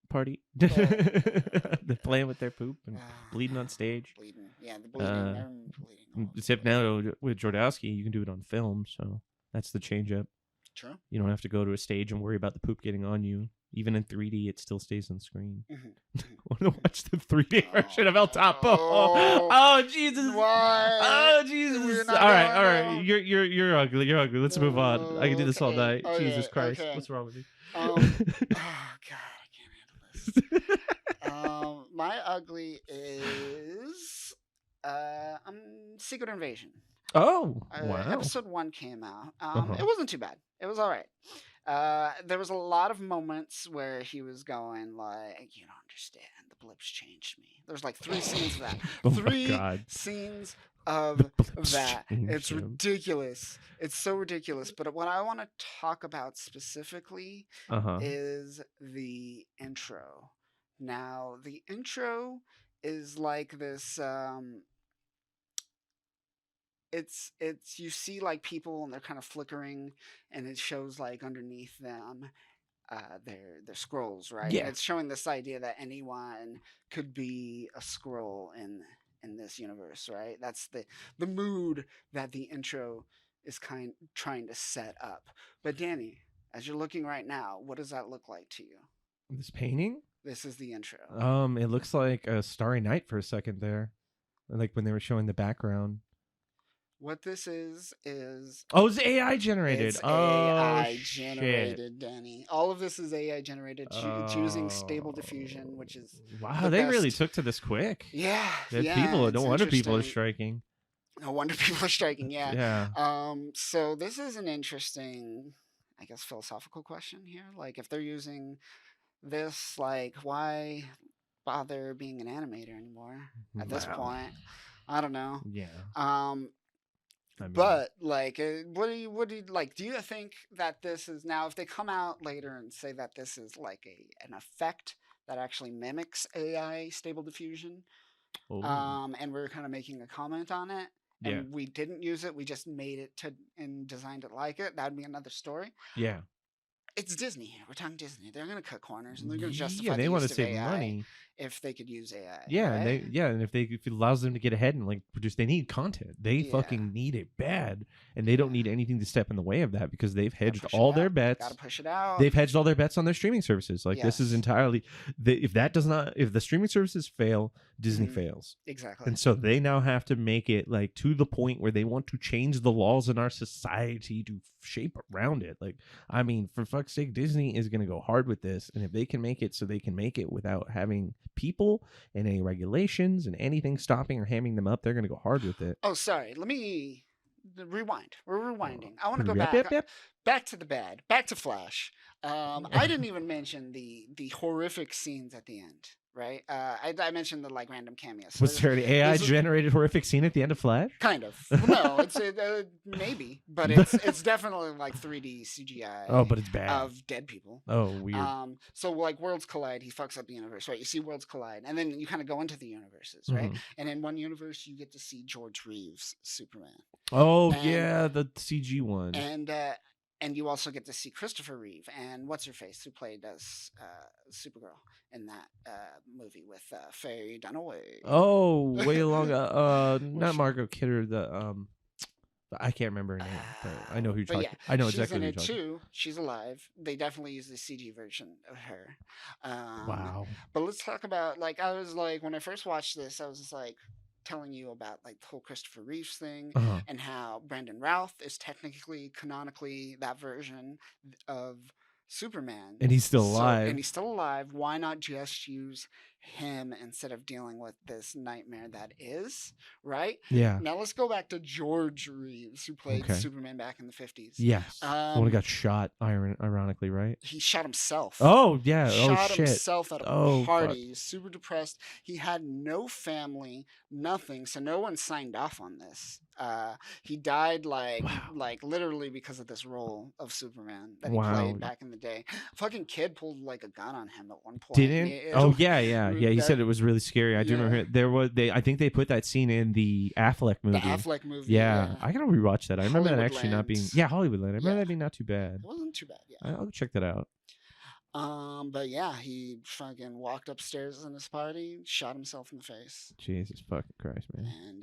[SPEAKER 2] party.
[SPEAKER 1] Oh.
[SPEAKER 2] They're playing with their poop and bleeding on stage.
[SPEAKER 1] Bleeding. Yeah, the bleeding. I'm bleeding.
[SPEAKER 2] Except now with Jodorowsky, you can do it on film, so that's the change up.
[SPEAKER 1] True.
[SPEAKER 2] You don't have to go to a stage and worry about the poop getting on you. Even in 3D, it still stays on screen.
[SPEAKER 1] Mhm.
[SPEAKER 2] Want to watch the 3D version of El Topo?
[SPEAKER 1] Oh.
[SPEAKER 2] Oh Jesus!
[SPEAKER 1] Why?
[SPEAKER 2] Oh Jesus!
[SPEAKER 1] We're
[SPEAKER 2] All
[SPEAKER 1] not
[SPEAKER 2] right, all
[SPEAKER 1] going
[SPEAKER 2] right.
[SPEAKER 1] now.
[SPEAKER 2] You're ugly. You're ugly. Let's move on. I can do this all
[SPEAKER 1] Okay.
[SPEAKER 2] night.
[SPEAKER 1] Okay,
[SPEAKER 2] Jesus Christ!
[SPEAKER 1] okay.
[SPEAKER 2] What's wrong with you?
[SPEAKER 1] Oh God, I can't handle this. My ugly is Secret Invasion.
[SPEAKER 2] Oh wow!
[SPEAKER 1] Episode 1 came out.
[SPEAKER 2] Uh-huh.
[SPEAKER 1] It wasn't too bad. It was all right. There was a lot of moments where he was going like, "You don't understand. The blips changed me." There's like 3 scenes of that.
[SPEAKER 2] Oh my
[SPEAKER 1] 3
[SPEAKER 2] God.
[SPEAKER 1] scenes of
[SPEAKER 2] blips
[SPEAKER 1] that.
[SPEAKER 2] changed
[SPEAKER 1] It's
[SPEAKER 2] him.
[SPEAKER 1] ridiculous. It's so ridiculous. But what I want to talk about specifically
[SPEAKER 2] Uh-huh.
[SPEAKER 1] is the intro. Now, the intro is like this it's you see like people and they're kind of flickering, and it shows like underneath them their scrolls, right? And
[SPEAKER 2] Yeah.
[SPEAKER 1] it's showing this idea that anyone could be a scroll in this universe, right? That's the mood that the intro is kind trying to set up. But Danny, as you're looking right now, what does that look like to you?
[SPEAKER 2] This painting,
[SPEAKER 1] This is the intro.
[SPEAKER 2] it looks like a Starry Night for a second there, like when they were showing the background.
[SPEAKER 1] What this is
[SPEAKER 2] Oh, it's AI generated.
[SPEAKER 1] it's
[SPEAKER 2] Oh
[SPEAKER 1] AI
[SPEAKER 2] shit.
[SPEAKER 1] generated, Danny. All of this is AI generated. It's using stable
[SPEAKER 2] Oh,
[SPEAKER 1] diffusion, which is
[SPEAKER 2] wow.
[SPEAKER 1] the
[SPEAKER 2] They really
[SPEAKER 1] best.
[SPEAKER 2] took to this quick.
[SPEAKER 1] Yeah,
[SPEAKER 2] That
[SPEAKER 1] yeah.
[SPEAKER 2] people,
[SPEAKER 1] It's
[SPEAKER 2] no wonder people are
[SPEAKER 1] interesting.
[SPEAKER 2] striking.
[SPEAKER 1] No wonder people are striking. Yeah.
[SPEAKER 2] Yeah.
[SPEAKER 1] So this is an interesting, I guess, philosophical question here. Like, if they're using this, like, why bother being an animator anymore at this
[SPEAKER 2] Wow.
[SPEAKER 1] point? I don't know.
[SPEAKER 2] Yeah.
[SPEAKER 1] Um,
[SPEAKER 2] I mean,
[SPEAKER 1] but like, what do you like? Do you think that this is now? If they come out later and say that this is like an effect that actually mimics AI stable diffusion,
[SPEAKER 2] oh,
[SPEAKER 1] and we're kind of making a comment on it,
[SPEAKER 2] yeah.
[SPEAKER 1] and we didn't use it, we just made it to and designed it like it, that'd be another story.
[SPEAKER 2] Yeah.
[SPEAKER 1] It's Disney here. We're talking Disney. They're gonna cut corners and they're gonna
[SPEAKER 2] Yeah,
[SPEAKER 1] justify
[SPEAKER 2] they
[SPEAKER 1] the
[SPEAKER 2] want to
[SPEAKER 1] use of
[SPEAKER 2] save
[SPEAKER 1] AI
[SPEAKER 2] money.
[SPEAKER 1] if they could use AI.
[SPEAKER 2] Yeah,
[SPEAKER 1] right?
[SPEAKER 2] and if it allows them to get ahead and like produce, they need content. They
[SPEAKER 1] Yeah.
[SPEAKER 2] fucking need it bad, and they don't need anything to step in the way of that because they've
[SPEAKER 1] Gotta
[SPEAKER 2] hedged
[SPEAKER 1] push it
[SPEAKER 2] all their
[SPEAKER 1] out.
[SPEAKER 2] bets.
[SPEAKER 1] Gotta push it out.
[SPEAKER 2] They've hedged all their bets on their streaming services. Like this is
[SPEAKER 1] Yes.
[SPEAKER 2] entirely, if that does not, if the streaming services fail, Disney
[SPEAKER 1] Mhm.
[SPEAKER 2] fails.
[SPEAKER 1] Exactly.
[SPEAKER 2] And so they now have to make it like to the point where they want to change the laws in our society to shape around it. Like, I mean, for fuck's sake, Disney is going to go hard with this. And if they can make it so they can make it without having people and any regulations and anything stopping or hamming them up, they're going to go hard with it.
[SPEAKER 1] Oh, sorry. Let me rewind. We're rewinding. I want to go
[SPEAKER 2] Yep,
[SPEAKER 1] back.
[SPEAKER 2] yep, yep.
[SPEAKER 1] Back to the bad. Back to Flash. I didn't even mention the horrific scenes at the end. Right? I mentioned the like random cameos. So
[SPEAKER 2] Was there an AI
[SPEAKER 1] there's a-
[SPEAKER 2] generated horrific scene at the end of Flash?
[SPEAKER 1] Kind of. Well, no, it's maybe, but it's definitely like 3D CGI.
[SPEAKER 2] Oh, but it's bad.
[SPEAKER 1] Of dead people.
[SPEAKER 2] Oh, weird.
[SPEAKER 1] So like worlds collide, he fucks up the universe, right? You see worlds collide, and then you kind of go into the universes, right?
[SPEAKER 2] Mhm.
[SPEAKER 1] And in one universe, you get to see George Reeves Superman,
[SPEAKER 2] Oh,
[SPEAKER 1] and-
[SPEAKER 2] yeah, the CG one.
[SPEAKER 1] and you also get to see Christopher Reeve and what's her face who played as Supergirl in that movie with Faye Dunaway.
[SPEAKER 2] Oh, way long. Not
[SPEAKER 1] she-
[SPEAKER 2] Margot Kidder. I can't remember her name, but I know who you're
[SPEAKER 1] But
[SPEAKER 2] talking.
[SPEAKER 1] yeah,
[SPEAKER 2] I know
[SPEAKER 1] she's
[SPEAKER 2] exactly
[SPEAKER 1] in
[SPEAKER 2] who you're
[SPEAKER 1] it
[SPEAKER 2] talking.
[SPEAKER 1] too. She's alive. They definitely use the CG version of her.
[SPEAKER 2] Wow.
[SPEAKER 1] But let's talk about like I was like when I first watched this, I was just like telling you about like the whole Christopher Reeves thing
[SPEAKER 2] Uh-huh.
[SPEAKER 1] and how Brandon Routh is technically canonically that version of Superman.
[SPEAKER 2] And he's still
[SPEAKER 1] So-
[SPEAKER 2] alive.
[SPEAKER 1] and he's still alive. Why not just use him instead of dealing with this nightmare that is, right?
[SPEAKER 2] Yeah.
[SPEAKER 1] Now let's go back to George Reeves, who played
[SPEAKER 2] Okay.
[SPEAKER 1] Superman back in the 50s.
[SPEAKER 2] Yes. The one who got shot, ironically, right?
[SPEAKER 1] He shot himself.
[SPEAKER 2] Oh, yeah.
[SPEAKER 1] Shot
[SPEAKER 2] Oh, shit.
[SPEAKER 1] himself at a
[SPEAKER 2] Oh, fuck.
[SPEAKER 1] party. He's super depressed. He had no family, nothing. So no one signed off on this. He died like
[SPEAKER 2] Wow.
[SPEAKER 1] like literally because of this role of Superman that he
[SPEAKER 2] Wow.
[SPEAKER 1] played back in the day. Fucking kid pulled like a gun on him at one point.
[SPEAKER 2] Didn't?
[SPEAKER 1] Yeah,
[SPEAKER 2] Yeah. He
[SPEAKER 1] that-
[SPEAKER 2] said it was really scary. I do
[SPEAKER 1] Yeah.
[SPEAKER 2] remember there was I think they put that scene in the Affleck movie.
[SPEAKER 1] the Affleck movie.
[SPEAKER 2] Yeah, I gotta rewatch that. I remember that actually not being.
[SPEAKER 1] Hollywoodland.
[SPEAKER 2] Yeah, Hollywoodland. I remember
[SPEAKER 1] Yeah.
[SPEAKER 2] that being not too bad.
[SPEAKER 1] It wasn't too bad. Yeah.
[SPEAKER 2] I'll check that out.
[SPEAKER 1] But yeah, he fucking walked upstairs in his party, shot himself in the face.
[SPEAKER 2] Jesus fucking Christ, man.
[SPEAKER 1] And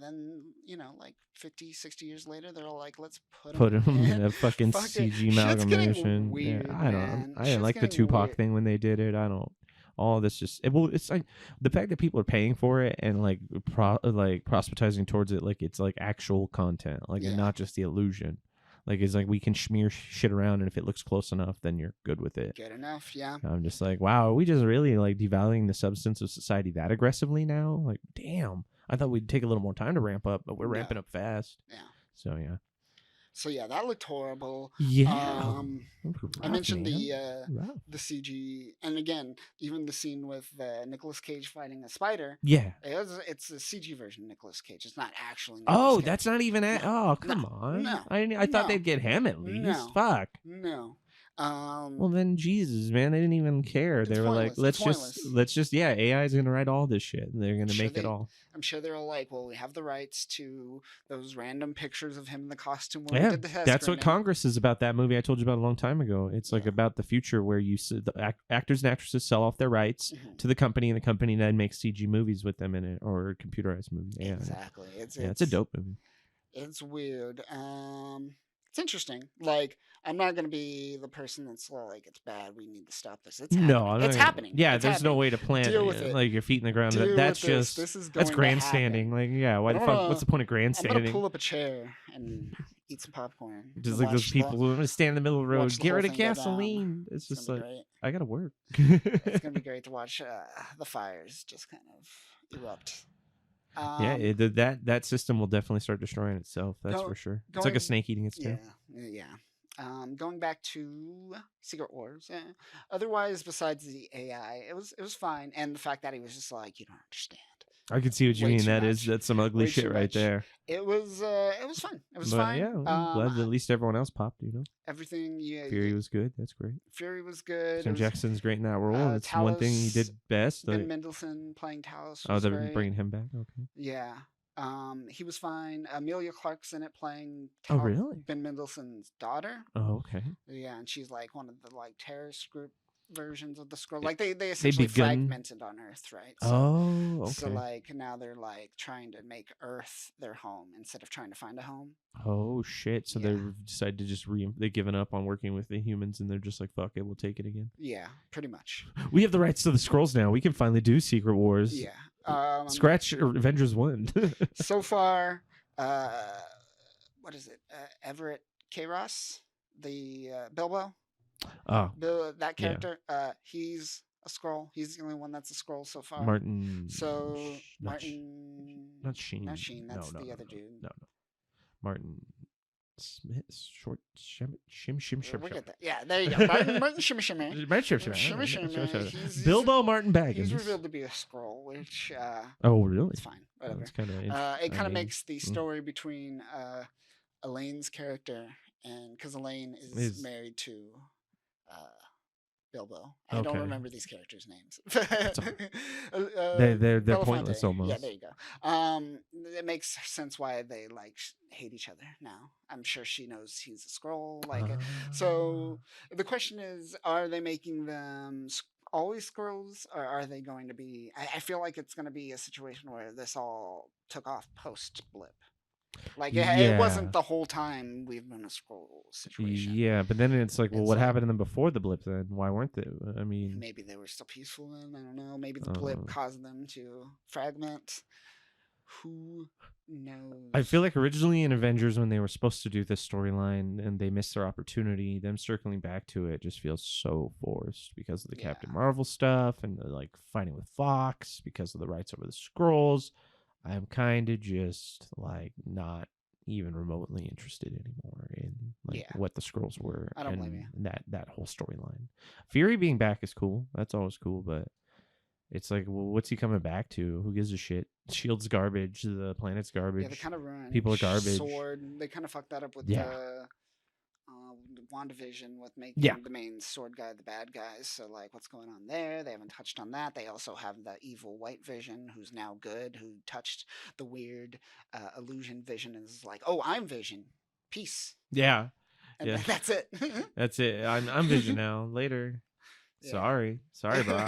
[SPEAKER 1] then, like 50, 60 years later, they're all like, let's put
[SPEAKER 2] Put him in
[SPEAKER 1] in.
[SPEAKER 2] a fucking
[SPEAKER 1] Fuck it.
[SPEAKER 2] CG
[SPEAKER 1] Shit's getting
[SPEAKER 2] amalgamation.
[SPEAKER 1] weird,
[SPEAKER 2] yeah, I don't.
[SPEAKER 1] man.
[SPEAKER 2] I didn't
[SPEAKER 1] Shit's
[SPEAKER 2] like the
[SPEAKER 1] getting
[SPEAKER 2] Tupac
[SPEAKER 1] weird.
[SPEAKER 2] thing when they did it. I don't. All this just it's like the fact that people are paying for it and like proselytizing towards it like it's like actual content, like and
[SPEAKER 1] Yeah.
[SPEAKER 2] not just the illusion. Like it's like we can smear shit around and if it looks close enough, then you're good with it.
[SPEAKER 1] Good enough, yeah.
[SPEAKER 2] I'm just like, wow, are we just really like devaluing the substance of society that aggressively now? Like, damn. I thought we'd take a little more time to ramp up, but we're
[SPEAKER 1] No.
[SPEAKER 2] ramping up fast.
[SPEAKER 1] Yeah.
[SPEAKER 2] So yeah.
[SPEAKER 1] So yeah, that looked horrible.
[SPEAKER 2] Yeah.
[SPEAKER 1] I mentioned the
[SPEAKER 2] Rough.
[SPEAKER 1] the CG, and again, even the scene with Nicolas Cage fighting a spider.
[SPEAKER 2] Yeah.
[SPEAKER 1] It's a CG version of Nicolas Cage. It's not actually.
[SPEAKER 2] Oh,
[SPEAKER 1] Nicolas Cage.
[SPEAKER 2] that's not even
[SPEAKER 1] No,
[SPEAKER 2] oh, come on.
[SPEAKER 1] no,
[SPEAKER 2] I thought
[SPEAKER 1] no,
[SPEAKER 2] they'd get him at least.
[SPEAKER 1] no.
[SPEAKER 2] Fuck.
[SPEAKER 1] No.
[SPEAKER 2] Well, then Jesus, man, they didn't even care.
[SPEAKER 1] It's
[SPEAKER 2] They were like,
[SPEAKER 1] pointless. It's pointless.
[SPEAKER 2] let's just, yeah, AI is gonna write all this shit, and they're gonna
[SPEAKER 1] sure
[SPEAKER 2] make it
[SPEAKER 1] they-
[SPEAKER 2] all.
[SPEAKER 1] I'm sure they're all like, well, we have the rights to those random pictures of him in the costume when we
[SPEAKER 2] Yeah,
[SPEAKER 1] did the test
[SPEAKER 2] that's what
[SPEAKER 1] screening.
[SPEAKER 2] Congress is about. That movie I told you about a long time ago. It's like
[SPEAKER 1] Yeah.
[SPEAKER 2] about the future where actors and actresses sell off their rights
[SPEAKER 1] Mhm.
[SPEAKER 2] to the company, and the company then makes CG movies with them in it or computerized movies. Yeah,
[SPEAKER 1] Exactly.
[SPEAKER 2] it's a dope movie.
[SPEAKER 1] It's weird. It's interesting. Like, I'm not gonna be the person that's like, it's bad. We need to stop this. It's
[SPEAKER 2] No,
[SPEAKER 1] happening.
[SPEAKER 2] I'm
[SPEAKER 1] It's
[SPEAKER 2] not-
[SPEAKER 1] happening.
[SPEAKER 2] Yeah,
[SPEAKER 1] It's
[SPEAKER 2] there's no
[SPEAKER 1] happening.
[SPEAKER 2] way to plan
[SPEAKER 1] Deal
[SPEAKER 2] it.
[SPEAKER 1] with it.
[SPEAKER 2] Like your feet in the ground.
[SPEAKER 1] Deal
[SPEAKER 2] That's
[SPEAKER 1] with this.
[SPEAKER 2] just
[SPEAKER 1] This is
[SPEAKER 2] that's
[SPEAKER 1] going to happen.
[SPEAKER 2] grandstanding. Like, yeah, why
[SPEAKER 1] And
[SPEAKER 2] the
[SPEAKER 1] I'm
[SPEAKER 2] fuck?
[SPEAKER 1] gonna-
[SPEAKER 2] What's the point of
[SPEAKER 1] I'm gonna
[SPEAKER 2] grandstanding?
[SPEAKER 1] pull up a chair and eat some popcorn.
[SPEAKER 2] Just
[SPEAKER 1] and
[SPEAKER 2] like those
[SPEAKER 1] watch
[SPEAKER 2] people who want to stand in the middle of the road,
[SPEAKER 1] watch the
[SPEAKER 2] get
[SPEAKER 1] whole
[SPEAKER 2] rid of
[SPEAKER 1] thing go down.
[SPEAKER 2] gasoline. It's
[SPEAKER 1] It's
[SPEAKER 2] just
[SPEAKER 1] gonna
[SPEAKER 2] like
[SPEAKER 1] be great.
[SPEAKER 2] I gotta work.
[SPEAKER 1] It's gonna be great to watch the fires just kind of erupt.
[SPEAKER 2] Yeah, that system will definitely start destroying itself. That's
[SPEAKER 1] Go-
[SPEAKER 2] for sure. It's like a
[SPEAKER 1] going-
[SPEAKER 2] snake eating its
[SPEAKER 1] Yeah,
[SPEAKER 2] tail.
[SPEAKER 1] yeah. Going back to Secret Wars. Otherwise, besides the AI, it was fine, and the fact that he was just like, you don't understand.
[SPEAKER 2] I can see what you
[SPEAKER 1] Way
[SPEAKER 2] mean.
[SPEAKER 1] too
[SPEAKER 2] That's
[SPEAKER 1] much.
[SPEAKER 2] some ugly
[SPEAKER 1] Way
[SPEAKER 2] shit
[SPEAKER 1] too
[SPEAKER 2] right
[SPEAKER 1] much.
[SPEAKER 2] there.
[SPEAKER 1] It was fun. It was
[SPEAKER 2] But
[SPEAKER 1] fine.
[SPEAKER 2] yeah, I'm glad that at least everyone else popped. You know,
[SPEAKER 1] Everything. Yeah,
[SPEAKER 2] Fury was good. That's great.
[SPEAKER 1] Fury was good.
[SPEAKER 2] Sam
[SPEAKER 1] It was,
[SPEAKER 2] Jackson's great in that role. It's one thing he
[SPEAKER 1] Talos-
[SPEAKER 2] did best.
[SPEAKER 1] Ben
[SPEAKER 2] Like,
[SPEAKER 1] Mendelsohn playing Talos.
[SPEAKER 2] oh,
[SPEAKER 1] Was
[SPEAKER 2] they're
[SPEAKER 1] great.
[SPEAKER 2] bringing him back. Okay.
[SPEAKER 1] Yeah. He was fine. Amelia Clark's in it playing
[SPEAKER 2] Oh, really?
[SPEAKER 1] Ben Mendelsohn's daughter.
[SPEAKER 2] Oh, okay.
[SPEAKER 1] Yeah, and she's like one of the like terrorist group versions of the scroll. Like they essentially
[SPEAKER 2] begun-
[SPEAKER 1] fragmented on Earth, right? So,
[SPEAKER 2] Oh, okay.
[SPEAKER 1] So like now they're like trying to make Earth their home instead of trying to find a home.
[SPEAKER 2] Oh shit! So
[SPEAKER 1] Yeah.
[SPEAKER 2] they've decided to just they've given up on working with the humans, and they're just like, "Fuck it, we'll take it again."
[SPEAKER 1] Yeah, pretty much.
[SPEAKER 2] We have the rights to the scrolls now. We can finally do Secret Wars.
[SPEAKER 1] Yeah.
[SPEAKER 2] Scratch Avengers 1.
[SPEAKER 1] So far, what is it? Everett K. Ross, the Bilbo.
[SPEAKER 2] Oh,
[SPEAKER 1] That
[SPEAKER 2] Yeah.
[SPEAKER 1] character, he's a scroll. He's the only one that's a scroll so far.
[SPEAKER 2] Martin.
[SPEAKER 1] So
[SPEAKER 2] not
[SPEAKER 1] Martin,
[SPEAKER 2] not Sheen.
[SPEAKER 1] not Sheen. That's
[SPEAKER 2] no,
[SPEAKER 1] the
[SPEAKER 2] no,
[SPEAKER 1] other
[SPEAKER 2] no,
[SPEAKER 1] dude.
[SPEAKER 2] No. Martin Smith. Short. Shim.
[SPEAKER 1] We'll get that. Yeah, there you go. Martin Shimmer Shimmer.
[SPEAKER 2] Shimmer.
[SPEAKER 1] He's-
[SPEAKER 2] Bilbo Martin
[SPEAKER 1] He's
[SPEAKER 2] Baggins.
[SPEAKER 1] revealed to be a scroll, which
[SPEAKER 2] Oh, really?
[SPEAKER 1] it's fine. Whatever.
[SPEAKER 2] That's kind of.
[SPEAKER 1] It kind of makes the story between Elaine's character and because Elaine is married to Bilbo. I don't
[SPEAKER 2] Okay.
[SPEAKER 1] remember these characters' names.
[SPEAKER 2] They're
[SPEAKER 1] Belafonte.
[SPEAKER 2] pointless almost.
[SPEAKER 1] Yeah, there you go. It makes sense why they like hate each other now. I'm sure she knows he's a scroll. So the question is, are they making them always scrolls, or are they going to be? I feel like it's going to be a situation where this all took off post blip. Like it
[SPEAKER 2] Yeah.
[SPEAKER 1] wasn't the whole time we've been a scroll situation.
[SPEAKER 2] Yeah, but then it's like, well,
[SPEAKER 1] It's
[SPEAKER 2] what
[SPEAKER 1] like-
[SPEAKER 2] happened to them before the blip? Then why weren't they? I mean,
[SPEAKER 1] Maybe they were still peaceful then. I don't know. Maybe the blip caused them to fragment. Who knows?
[SPEAKER 2] I feel like originally in Avengers, when they were supposed to do this storyline and they missed their opportunity, them circling back to it just feels so forced because of the Captain Marvel stuff and the like fighting with Fox because of the rights over the scrolls. I'm kind of just like not even remotely interested anymore in like what the scrolls were.
[SPEAKER 1] I don't blame you.
[SPEAKER 2] And that whole storyline. Fury being back is cool. That's always cool, but it's like, well, what's he coming back to? Who gives a shit? Shield's garbage. The planet's garbage.
[SPEAKER 1] Yeah, they kind of ruined.
[SPEAKER 2] People are garbage.
[SPEAKER 1] Sword. They kind of fucked that up with
[SPEAKER 2] Yeah.
[SPEAKER 1] the WandaVision with making the main sword guy the bad guys. So like, what's going on there? They haven't touched on that. They also have the evil White Vision, who's now good, who touched the weird illusion Vision and is like, oh, I'm Vision. Peace.
[SPEAKER 2] Yeah.
[SPEAKER 1] And
[SPEAKER 2] Yeah.
[SPEAKER 1] that's it.
[SPEAKER 2] That's it. I'm Vision now. Later.
[SPEAKER 1] Yeah.
[SPEAKER 2] Sorry, bro.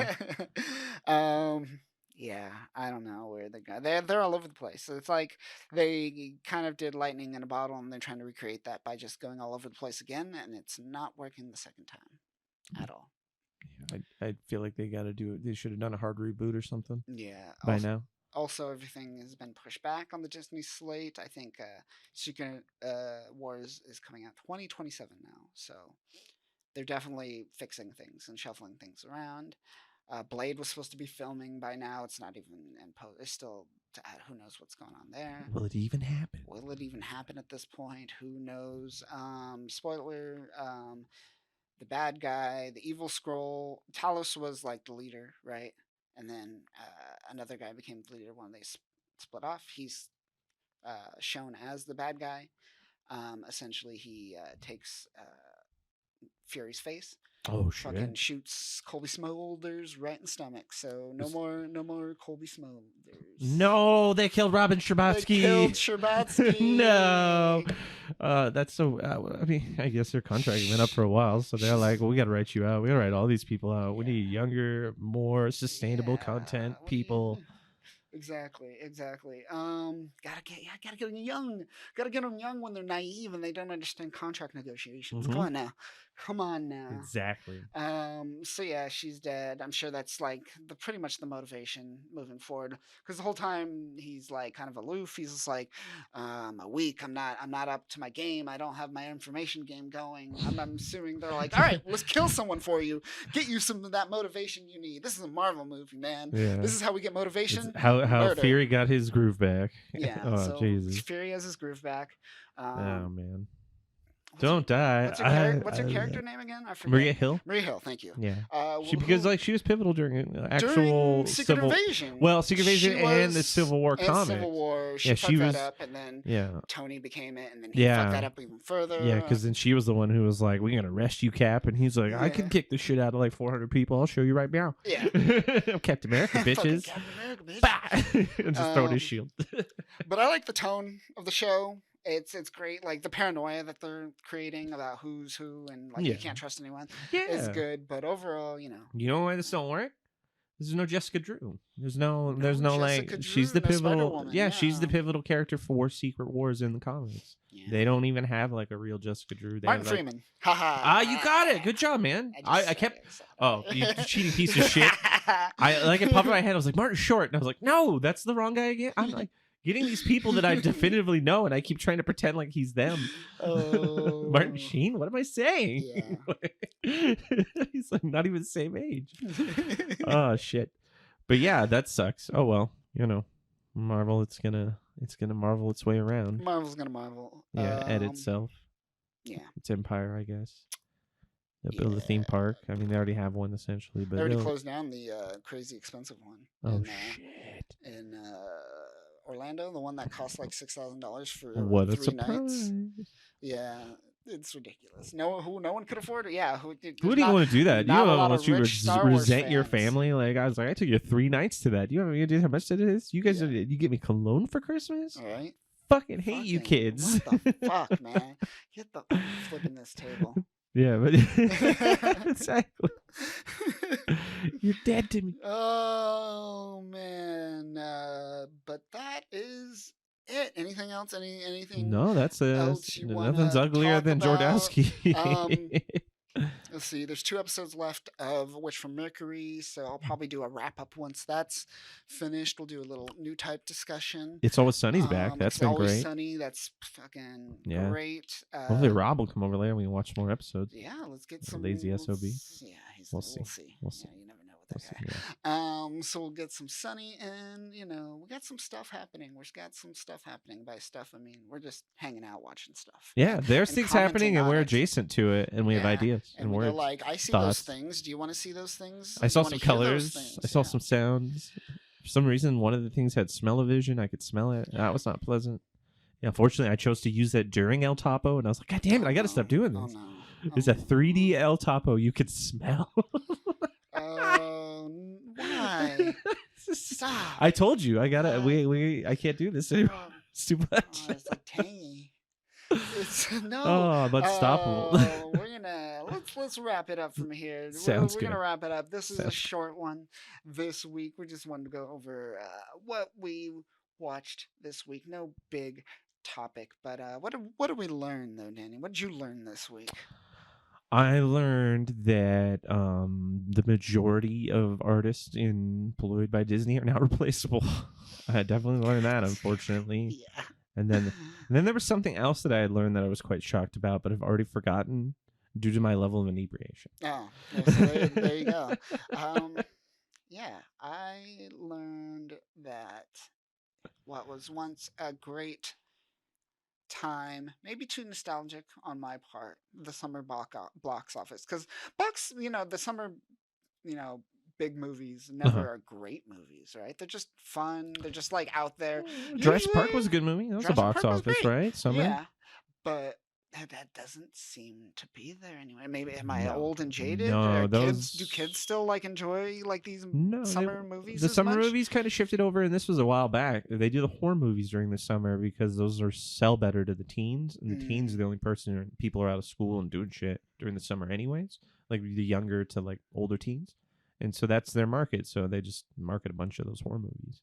[SPEAKER 1] Yeah, I don't know where they go. They're all over the place. So it's like they kind of did lightning in a bottle, and they're trying to recreate that by just going all over the place again, and it's not working the second time at all.
[SPEAKER 2] I feel like they got to do it. They should have done a hard reboot or something.
[SPEAKER 1] Yeah.
[SPEAKER 2] By now.
[SPEAKER 1] Also, everything has been pushed back on the Disney slate. I think Secret Wars is coming out 2027 now, so they're definitely fixing things and shuffling things around. Blade was supposed to be filming by now. It's not even in post. It's still to add. Who knows what's going on there?
[SPEAKER 2] Will it even happen?
[SPEAKER 1] Will it even happen at this point? Who knows? Spoiler. The bad guy, the evil scroll. Talos was like the leader, right? And then another guy became the leader when they split off. He's shown as the bad guy. Essentially, he takes Fury's face.
[SPEAKER 2] Oh
[SPEAKER 1] Fucking
[SPEAKER 2] shit.
[SPEAKER 1] shoots Colby Smulders right in the stomach. So no more Colby Smulders.
[SPEAKER 2] No, they killed Robin
[SPEAKER 1] They killed
[SPEAKER 2] Scherbatsky.
[SPEAKER 1] Sherbatsky.
[SPEAKER 2] No. That's so. I mean, I guess their contract went up for a while, so they're like, well, "We got to write you out. We got to write all these people out. We need younger, more sustainable content people."
[SPEAKER 1] Exactly. Gotta get them young. Gotta get them young when they're naive and they don't understand contract negotiations.
[SPEAKER 2] Mhm.
[SPEAKER 1] Come on now.
[SPEAKER 2] Exactly.
[SPEAKER 1] So yeah, she's dead. I'm sure that's like pretty much the motivation moving forward. Because the whole time he's like kind of aloof. He's just like, I'm weak. I'm not up to my game. I don't have my information game going. I'm assuming they're like, all right, let's kill someone for you. Get you some of that motivation you need. This is a Marvel movie, man.
[SPEAKER 2] Yeah.
[SPEAKER 1] This is how we get motivation.
[SPEAKER 2] It's how
[SPEAKER 1] Murder.
[SPEAKER 2] Fury got his groove back.
[SPEAKER 1] Yeah.
[SPEAKER 2] Oh
[SPEAKER 1] so
[SPEAKER 2] Jesus.
[SPEAKER 1] Fury has his groove back.
[SPEAKER 2] Oh man.
[SPEAKER 1] What's her-
[SPEAKER 2] Don't die.
[SPEAKER 1] What's her character name again? I forget.
[SPEAKER 2] Maria Hill.
[SPEAKER 1] Maria Hill. Thank you.
[SPEAKER 2] Yeah.
[SPEAKER 1] Who-
[SPEAKER 2] Because like she was pivotal during actual
[SPEAKER 1] during Secret
[SPEAKER 2] civil.
[SPEAKER 1] Invasion.
[SPEAKER 2] Well, Secret Invasion
[SPEAKER 1] She
[SPEAKER 2] and the
[SPEAKER 1] was-
[SPEAKER 2] Civil War
[SPEAKER 1] and
[SPEAKER 2] comics.
[SPEAKER 1] Civil War. She
[SPEAKER 2] Yeah,
[SPEAKER 1] fucked
[SPEAKER 2] she
[SPEAKER 1] that
[SPEAKER 2] was-
[SPEAKER 1] up, and then
[SPEAKER 2] Yeah.
[SPEAKER 1] Tony became it, and then he
[SPEAKER 2] Yeah.
[SPEAKER 1] fucked that up even further.
[SPEAKER 2] Yeah, because then she was the one who was like, "We're gonna arrest you, Cap," and he's like, "I can
[SPEAKER 1] Yeah.
[SPEAKER 2] kick the shit out of like 400 people. I'll show you right now."
[SPEAKER 1] Yeah.
[SPEAKER 2] I'm Captain America,
[SPEAKER 1] Fucking
[SPEAKER 2] bitches.
[SPEAKER 1] Captain America, bitch.
[SPEAKER 2] Bah! And just throwing his
[SPEAKER 1] Um,
[SPEAKER 2] shield.
[SPEAKER 1] But I like the tone of the show. It's great. Like the paranoia that they're creating about who's who and like
[SPEAKER 2] Yeah.
[SPEAKER 1] you can't trust anyone
[SPEAKER 2] Yeah.
[SPEAKER 1] is good. But overall,
[SPEAKER 2] You know why this don't work? There's no Jessica Drew. There's no like
[SPEAKER 1] Jessica
[SPEAKER 2] she's
[SPEAKER 1] Drew,
[SPEAKER 2] the
[SPEAKER 1] no
[SPEAKER 2] pivotal.
[SPEAKER 1] Spider-Woman,
[SPEAKER 2] Yeah, she's the
[SPEAKER 1] yeah.
[SPEAKER 2] pivotal character for Secret Wars in the comics.
[SPEAKER 1] Yeah.
[SPEAKER 2] They don't even have like a real Jessica Drew. They
[SPEAKER 1] Martin
[SPEAKER 2] have, like,
[SPEAKER 1] Freeman. Haha.
[SPEAKER 2] Ah, you got it. Good job, man. I kept. Oh, you cheating piece of shit. I like it popped in my head. I was like Martin Short, and I was like, no, that's the wrong guy again. I'm like getting these people that I definitively know, and I keep trying to pretend like he's them.
[SPEAKER 1] Oh.
[SPEAKER 2] Martin Sheen. What am I saying?
[SPEAKER 1] Yeah.
[SPEAKER 2] He's like not even the same age. Oh shit. But yeah, that sucks. Oh well, Marvel. It's gonna marvel its way around.
[SPEAKER 1] Marvel's gonna Marvel.
[SPEAKER 2] Yeah, at itself.
[SPEAKER 1] Yeah.
[SPEAKER 2] Its empire, I guess. They'll build a theme park. I mean, they already have one essentially, but
[SPEAKER 1] They already
[SPEAKER 2] they'll-
[SPEAKER 1] closed down the crazy expensive one.
[SPEAKER 2] Oh shit!
[SPEAKER 1] In Orlando, the one that cost like $6,000 for
[SPEAKER 2] What a
[SPEAKER 1] 3
[SPEAKER 2] surprise!
[SPEAKER 1] nights. Yeah, it's ridiculous. No one could afford it. Yeah,
[SPEAKER 2] Who do you want to do that? You
[SPEAKER 1] not a
[SPEAKER 2] don't
[SPEAKER 1] lot
[SPEAKER 2] want
[SPEAKER 1] of
[SPEAKER 2] to
[SPEAKER 1] rich Star Wars
[SPEAKER 2] resent your
[SPEAKER 1] fans.
[SPEAKER 2] family. Like I was like, I took you 3 nights to that. You have any idea how much that is? You guys,
[SPEAKER 1] Yeah.
[SPEAKER 2] you get me cologne for Christmas?
[SPEAKER 1] All right.
[SPEAKER 2] Fucking hate you,
[SPEAKER 1] Fucking-
[SPEAKER 2] kids.
[SPEAKER 1] What the fuck, man? Get the flipping this table.
[SPEAKER 2] Yeah, but exactly. You're dead to me.
[SPEAKER 1] Oh man, but that is it. Anything else? Anything?
[SPEAKER 2] No, that's
[SPEAKER 1] else you
[SPEAKER 2] nothing's
[SPEAKER 1] wanna
[SPEAKER 2] uglier
[SPEAKER 1] talk
[SPEAKER 2] than
[SPEAKER 1] about?
[SPEAKER 2] Jordowski.
[SPEAKER 1] Let's see. There's 2 episodes left of Witch from Mercury, so I'll probably do a wrap up once that's finished. We'll do a little new type discussion.
[SPEAKER 2] It's Always Sunny's back. That's
[SPEAKER 1] It's
[SPEAKER 2] been
[SPEAKER 1] Always
[SPEAKER 2] great.
[SPEAKER 1] Sunny. That's fucking
[SPEAKER 2] Yeah.
[SPEAKER 1] great.
[SPEAKER 2] Hopefully Rob will come over later and we can watch more episodes.
[SPEAKER 1] Yeah, let's get
[SPEAKER 2] A
[SPEAKER 1] some
[SPEAKER 2] lazy SOB.
[SPEAKER 1] Yeah,
[SPEAKER 2] We'll
[SPEAKER 1] we'll
[SPEAKER 2] see.
[SPEAKER 1] see.
[SPEAKER 2] We'll see.
[SPEAKER 1] Yeah, you never know with
[SPEAKER 2] We'll
[SPEAKER 1] that
[SPEAKER 2] see,
[SPEAKER 1] guy.
[SPEAKER 2] yeah.
[SPEAKER 1] So we'll get some Sunny, and we got some stuff happening. We've got some stuff happening. By stuff, I mean we're just hanging out watching stuff.
[SPEAKER 2] Yeah, there's
[SPEAKER 1] and
[SPEAKER 2] things
[SPEAKER 1] commenting
[SPEAKER 2] happening and
[SPEAKER 1] on
[SPEAKER 2] we're
[SPEAKER 1] it.
[SPEAKER 2] adjacent to it and we have
[SPEAKER 1] Yeah,
[SPEAKER 2] ideas
[SPEAKER 1] And
[SPEAKER 2] and
[SPEAKER 1] we're
[SPEAKER 2] words.
[SPEAKER 1] like, I see
[SPEAKER 2] thoughts.
[SPEAKER 1] those things. Do you want to see those things?
[SPEAKER 2] I
[SPEAKER 1] Do
[SPEAKER 2] saw
[SPEAKER 1] you
[SPEAKER 2] some
[SPEAKER 1] wanna hear
[SPEAKER 2] colors.
[SPEAKER 1] those things?
[SPEAKER 2] I saw
[SPEAKER 1] Yeah.
[SPEAKER 2] some sounds. For some reason, one of the things had smell-o-vision. I could smell it. That was not pleasant. Yeah, unfortunately, I chose to use that during El Topo, and I was like, God damn it, I got to stop doing
[SPEAKER 1] Oh
[SPEAKER 2] this.
[SPEAKER 1] no.
[SPEAKER 2] There's a 3D El Topo you could smell.
[SPEAKER 1] Why? Stop.
[SPEAKER 2] I told you, I gotta. I can't do this anymore.
[SPEAKER 1] Oh,
[SPEAKER 2] It's too much.
[SPEAKER 1] it's like tangy. It's no.
[SPEAKER 2] Oh, unstoppable.
[SPEAKER 1] We're gonna let's wrap it up from here.
[SPEAKER 2] Sounds
[SPEAKER 1] we're
[SPEAKER 2] good.
[SPEAKER 1] gonna wrap it up. This is a
[SPEAKER 2] Sounds good.
[SPEAKER 1] short one this week. We just wanted to go over what we watched this week. No big topic, but what did we learn though, Danny? What did you learn this week?
[SPEAKER 2] I learned that the majority of artists employed by Disney are not replaceable. I definitely learned that, unfortunately.
[SPEAKER 1] Yeah.
[SPEAKER 2] And then there was something else that I had learned that I was quite shocked about, but I've already forgotten due to my level of inebriation.
[SPEAKER 1] Oh, so there you go. Yeah, I learned that what was once a great time, maybe too nostalgic on my part, the summer box office. Because the summer, big movies never are great movies, right? They're just fun. They're just like out there.
[SPEAKER 2] Jurassic Park
[SPEAKER 1] Usually-
[SPEAKER 2] was a good movie. That was a
[SPEAKER 1] Jurassic
[SPEAKER 2] box
[SPEAKER 1] Park was
[SPEAKER 2] office,
[SPEAKER 1] great.
[SPEAKER 2] right? Summer.
[SPEAKER 1] Yeah, but that doesn't seem to be there anymore. Maybe am I
[SPEAKER 2] No.
[SPEAKER 1] old and jaded?
[SPEAKER 2] No,
[SPEAKER 1] Or
[SPEAKER 2] those
[SPEAKER 1] do kids still like enjoy like these
[SPEAKER 2] no
[SPEAKER 1] summer movies
[SPEAKER 2] the
[SPEAKER 1] as
[SPEAKER 2] summer
[SPEAKER 1] much?
[SPEAKER 2] movies kind of shifted over, and this was a while back. They do the horror movies during the summer because those are sell better to the teens, and the teens are the only people are out of school and doing shit during the summer anyways, like the younger to like older teens, and so that's their market. So they just market a bunch of those horror movies.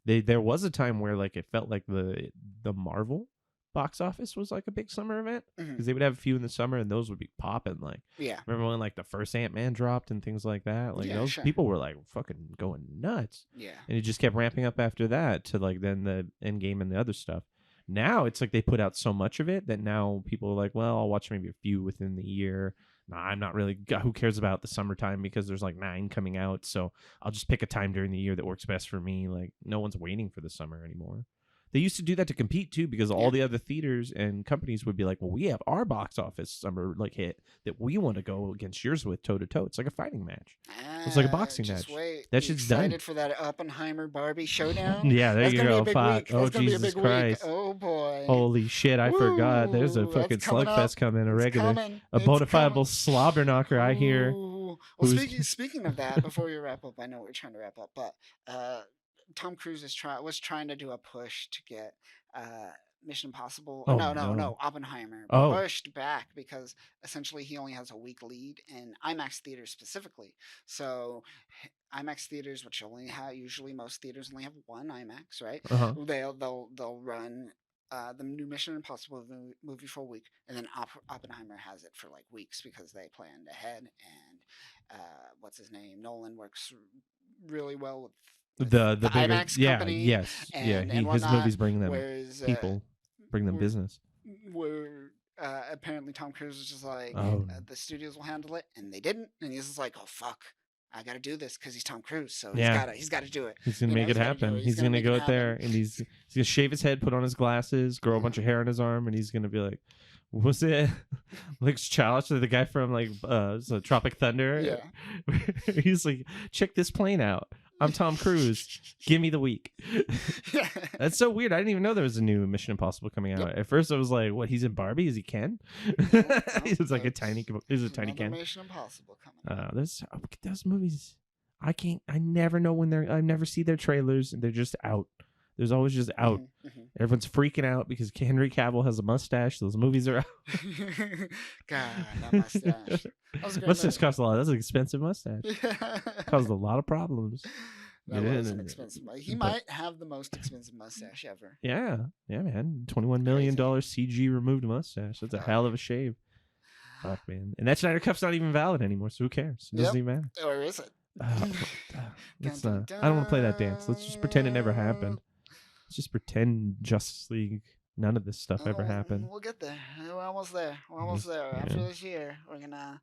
[SPEAKER 2] There was a time where like it felt like the Marvel box office was like a big summer event because they would have a few in the summer and those would be popping. Like,
[SPEAKER 1] Yeah.
[SPEAKER 2] remember when like the first Ant-Man dropped and things like that? Like those people were like fucking going nuts.
[SPEAKER 1] Yeah.
[SPEAKER 2] And it just kept ramping up after that to like then the Endgame and the other stuff. Now it's like they put out so much of it that now people are like, well, I'll watch maybe a few within the year. Nah, I'm not really. Who cares about the summertime because there's like 9 coming out. So I'll just pick a time during the year that works best for me. Like no one's waiting for the summer anymore. They used to do that to compete too, because all the other theaters and companies would be like, "Well, we have our box office summer like hit that we want to go against yours with toe to toe." It's like a fighting match. It's like a boxing
[SPEAKER 1] just
[SPEAKER 2] match.
[SPEAKER 1] Wait.
[SPEAKER 2] That
[SPEAKER 1] You
[SPEAKER 2] shit's
[SPEAKER 1] excited
[SPEAKER 2] done.
[SPEAKER 1] for that Oppenheimer Barbie showdown?
[SPEAKER 2] Yeah, there
[SPEAKER 1] That's
[SPEAKER 2] you
[SPEAKER 1] gonna
[SPEAKER 2] go.
[SPEAKER 1] Be a big
[SPEAKER 2] Fuck.
[SPEAKER 1] week.
[SPEAKER 2] Oh,
[SPEAKER 1] That's gonna
[SPEAKER 2] Jesus
[SPEAKER 1] be a big
[SPEAKER 2] Christ.
[SPEAKER 1] Week. Oh boy.
[SPEAKER 2] Holy shit! I forgot. There's a
[SPEAKER 1] Woo,
[SPEAKER 2] fucking
[SPEAKER 1] that's coming
[SPEAKER 2] slugfest
[SPEAKER 1] up.
[SPEAKER 2] coming. A
[SPEAKER 1] It's
[SPEAKER 2] regular,
[SPEAKER 1] coming.
[SPEAKER 2] a
[SPEAKER 1] It's
[SPEAKER 2] bona fide
[SPEAKER 1] coming.
[SPEAKER 2] slobber knocker. I hear.
[SPEAKER 1] Ooh. Well,
[SPEAKER 2] Who's-
[SPEAKER 1] speaking of that, before we wrap up, I know we're trying to wrap up, but Tom Cruise was trying to do a push to get Mission Impossible.
[SPEAKER 2] Oh,
[SPEAKER 1] no, Oppenheimer pushed back because essentially he only has a week lead in IMAX theaters specifically. So IMAX theaters, which only have usually most theaters only have one IMAX, right?
[SPEAKER 2] Uh-huh.
[SPEAKER 1] They'll run the new Mission Impossible movie for a week, and then Oppenheimer has it for like weeks because they planned ahead. And what's his name? Nolan works really well with
[SPEAKER 2] the bigger
[SPEAKER 1] IMAX company.
[SPEAKER 2] Yes.
[SPEAKER 1] And
[SPEAKER 2] His
[SPEAKER 1] whatnot,
[SPEAKER 2] movies bring them
[SPEAKER 1] whereas,
[SPEAKER 2] people, bring them
[SPEAKER 1] we're-
[SPEAKER 2] business.
[SPEAKER 1] Where apparently Tom Cruise was just like,
[SPEAKER 2] Oh.
[SPEAKER 1] the studios will handle it, and they didn't. And he's just like, oh fuck, I got to do this because he's Tom Cruise, so he's got to do it.
[SPEAKER 2] He's gonna
[SPEAKER 1] You know,
[SPEAKER 2] make it
[SPEAKER 1] he's gotta do
[SPEAKER 2] happen.
[SPEAKER 1] it.
[SPEAKER 2] He's
[SPEAKER 1] He's gonna
[SPEAKER 2] gonna
[SPEAKER 1] make
[SPEAKER 2] go
[SPEAKER 1] it
[SPEAKER 2] out there
[SPEAKER 1] happen.
[SPEAKER 2] and he's gonna shave his head, put on his glasses, grow a bunch of hair on his arm, and he's gonna be like, "What was it?" Like challenge to the guy from like so Tropic Thunder.
[SPEAKER 1] Yeah.
[SPEAKER 2] He's like, "Check this plane out. I'm Tom Cruise. Give me the week."
[SPEAKER 1] Yeah.
[SPEAKER 2] That's so weird. I didn't even know there was a new Mission Impossible coming out.
[SPEAKER 1] Yep.
[SPEAKER 2] At first, I was like, "What? He's in Barbie? Is he Ken?" He's like a tiny. He's a tiny
[SPEAKER 1] Another
[SPEAKER 2] Ken.
[SPEAKER 1] Mission Impossible coming.
[SPEAKER 2] Those movies. I never know when I never see their trailers, and they're just out. There's always just out.
[SPEAKER 1] Mhm.
[SPEAKER 2] Everyone's freaking out because Henry Cavill has a mustache. Those movies are out.
[SPEAKER 1] God, that mustache. That was a great
[SPEAKER 2] Mustache
[SPEAKER 1] movie.
[SPEAKER 2] costs a lot. That's an expensive mustache. Caused a lot of problems.
[SPEAKER 1] That
[SPEAKER 2] Yeah,
[SPEAKER 1] was an
[SPEAKER 2] and-
[SPEAKER 1] expensive. He
[SPEAKER 2] but-
[SPEAKER 1] might have the most expensive mustache ever.
[SPEAKER 2] Yeah, man. $21 million CG removed mustache. That's a hell of a shave. Fuck, man. And that Schneider Cup's not even valid anymore, so who cares? It doesn't
[SPEAKER 1] Yep.
[SPEAKER 2] even matter.
[SPEAKER 1] Or is it?
[SPEAKER 2] Let's
[SPEAKER 1] Dun,
[SPEAKER 2] not.
[SPEAKER 1] dun,
[SPEAKER 2] I don't want to play that dance. Let's just pretend it never
[SPEAKER 1] dun.
[SPEAKER 2] happened. Let's just pretend Justice League, none of this stuff ever
[SPEAKER 1] Oh,
[SPEAKER 2] happened.
[SPEAKER 1] We'll get there. We're almost there. We're almost there.
[SPEAKER 2] Yeah.
[SPEAKER 1] After this year, we're gonna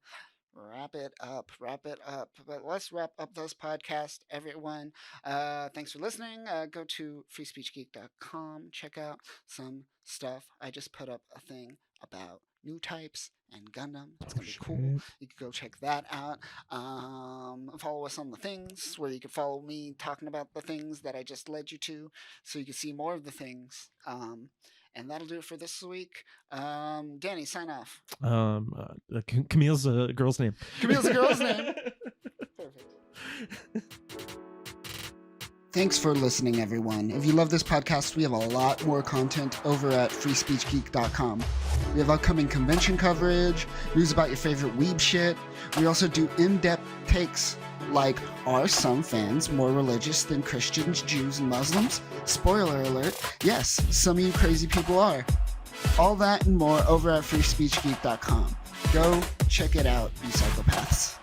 [SPEAKER 1] wrap it up. But let's wrap up this podcast, everyone. Thanks for listening. Go to freespeechgeek.com. Check out some stuff. I just put up a thing about new types and Gundam. It's gonna be cool. You can go check that out. Follow us on the things where you can follow me talking about the things that I just led you to, so you can see more of the things. And that'll do it for this week. Danny, sign off.
[SPEAKER 2] Camille's a girl's name.
[SPEAKER 1] Camille's a girl's name. Perfect. Thanks for listening, everyone. If you love this podcast, we have a lot more content over at freespeechgeek.com. We have upcoming convention coverage, news about your favorite weeb shit. We also do in-depth takes like, are some fans more religious than Christians, Jews, and Muslims? Spoiler alert, yes, some of you crazy people are. All that and more over at freespeechgeek.com. Go check it out, you psychopaths.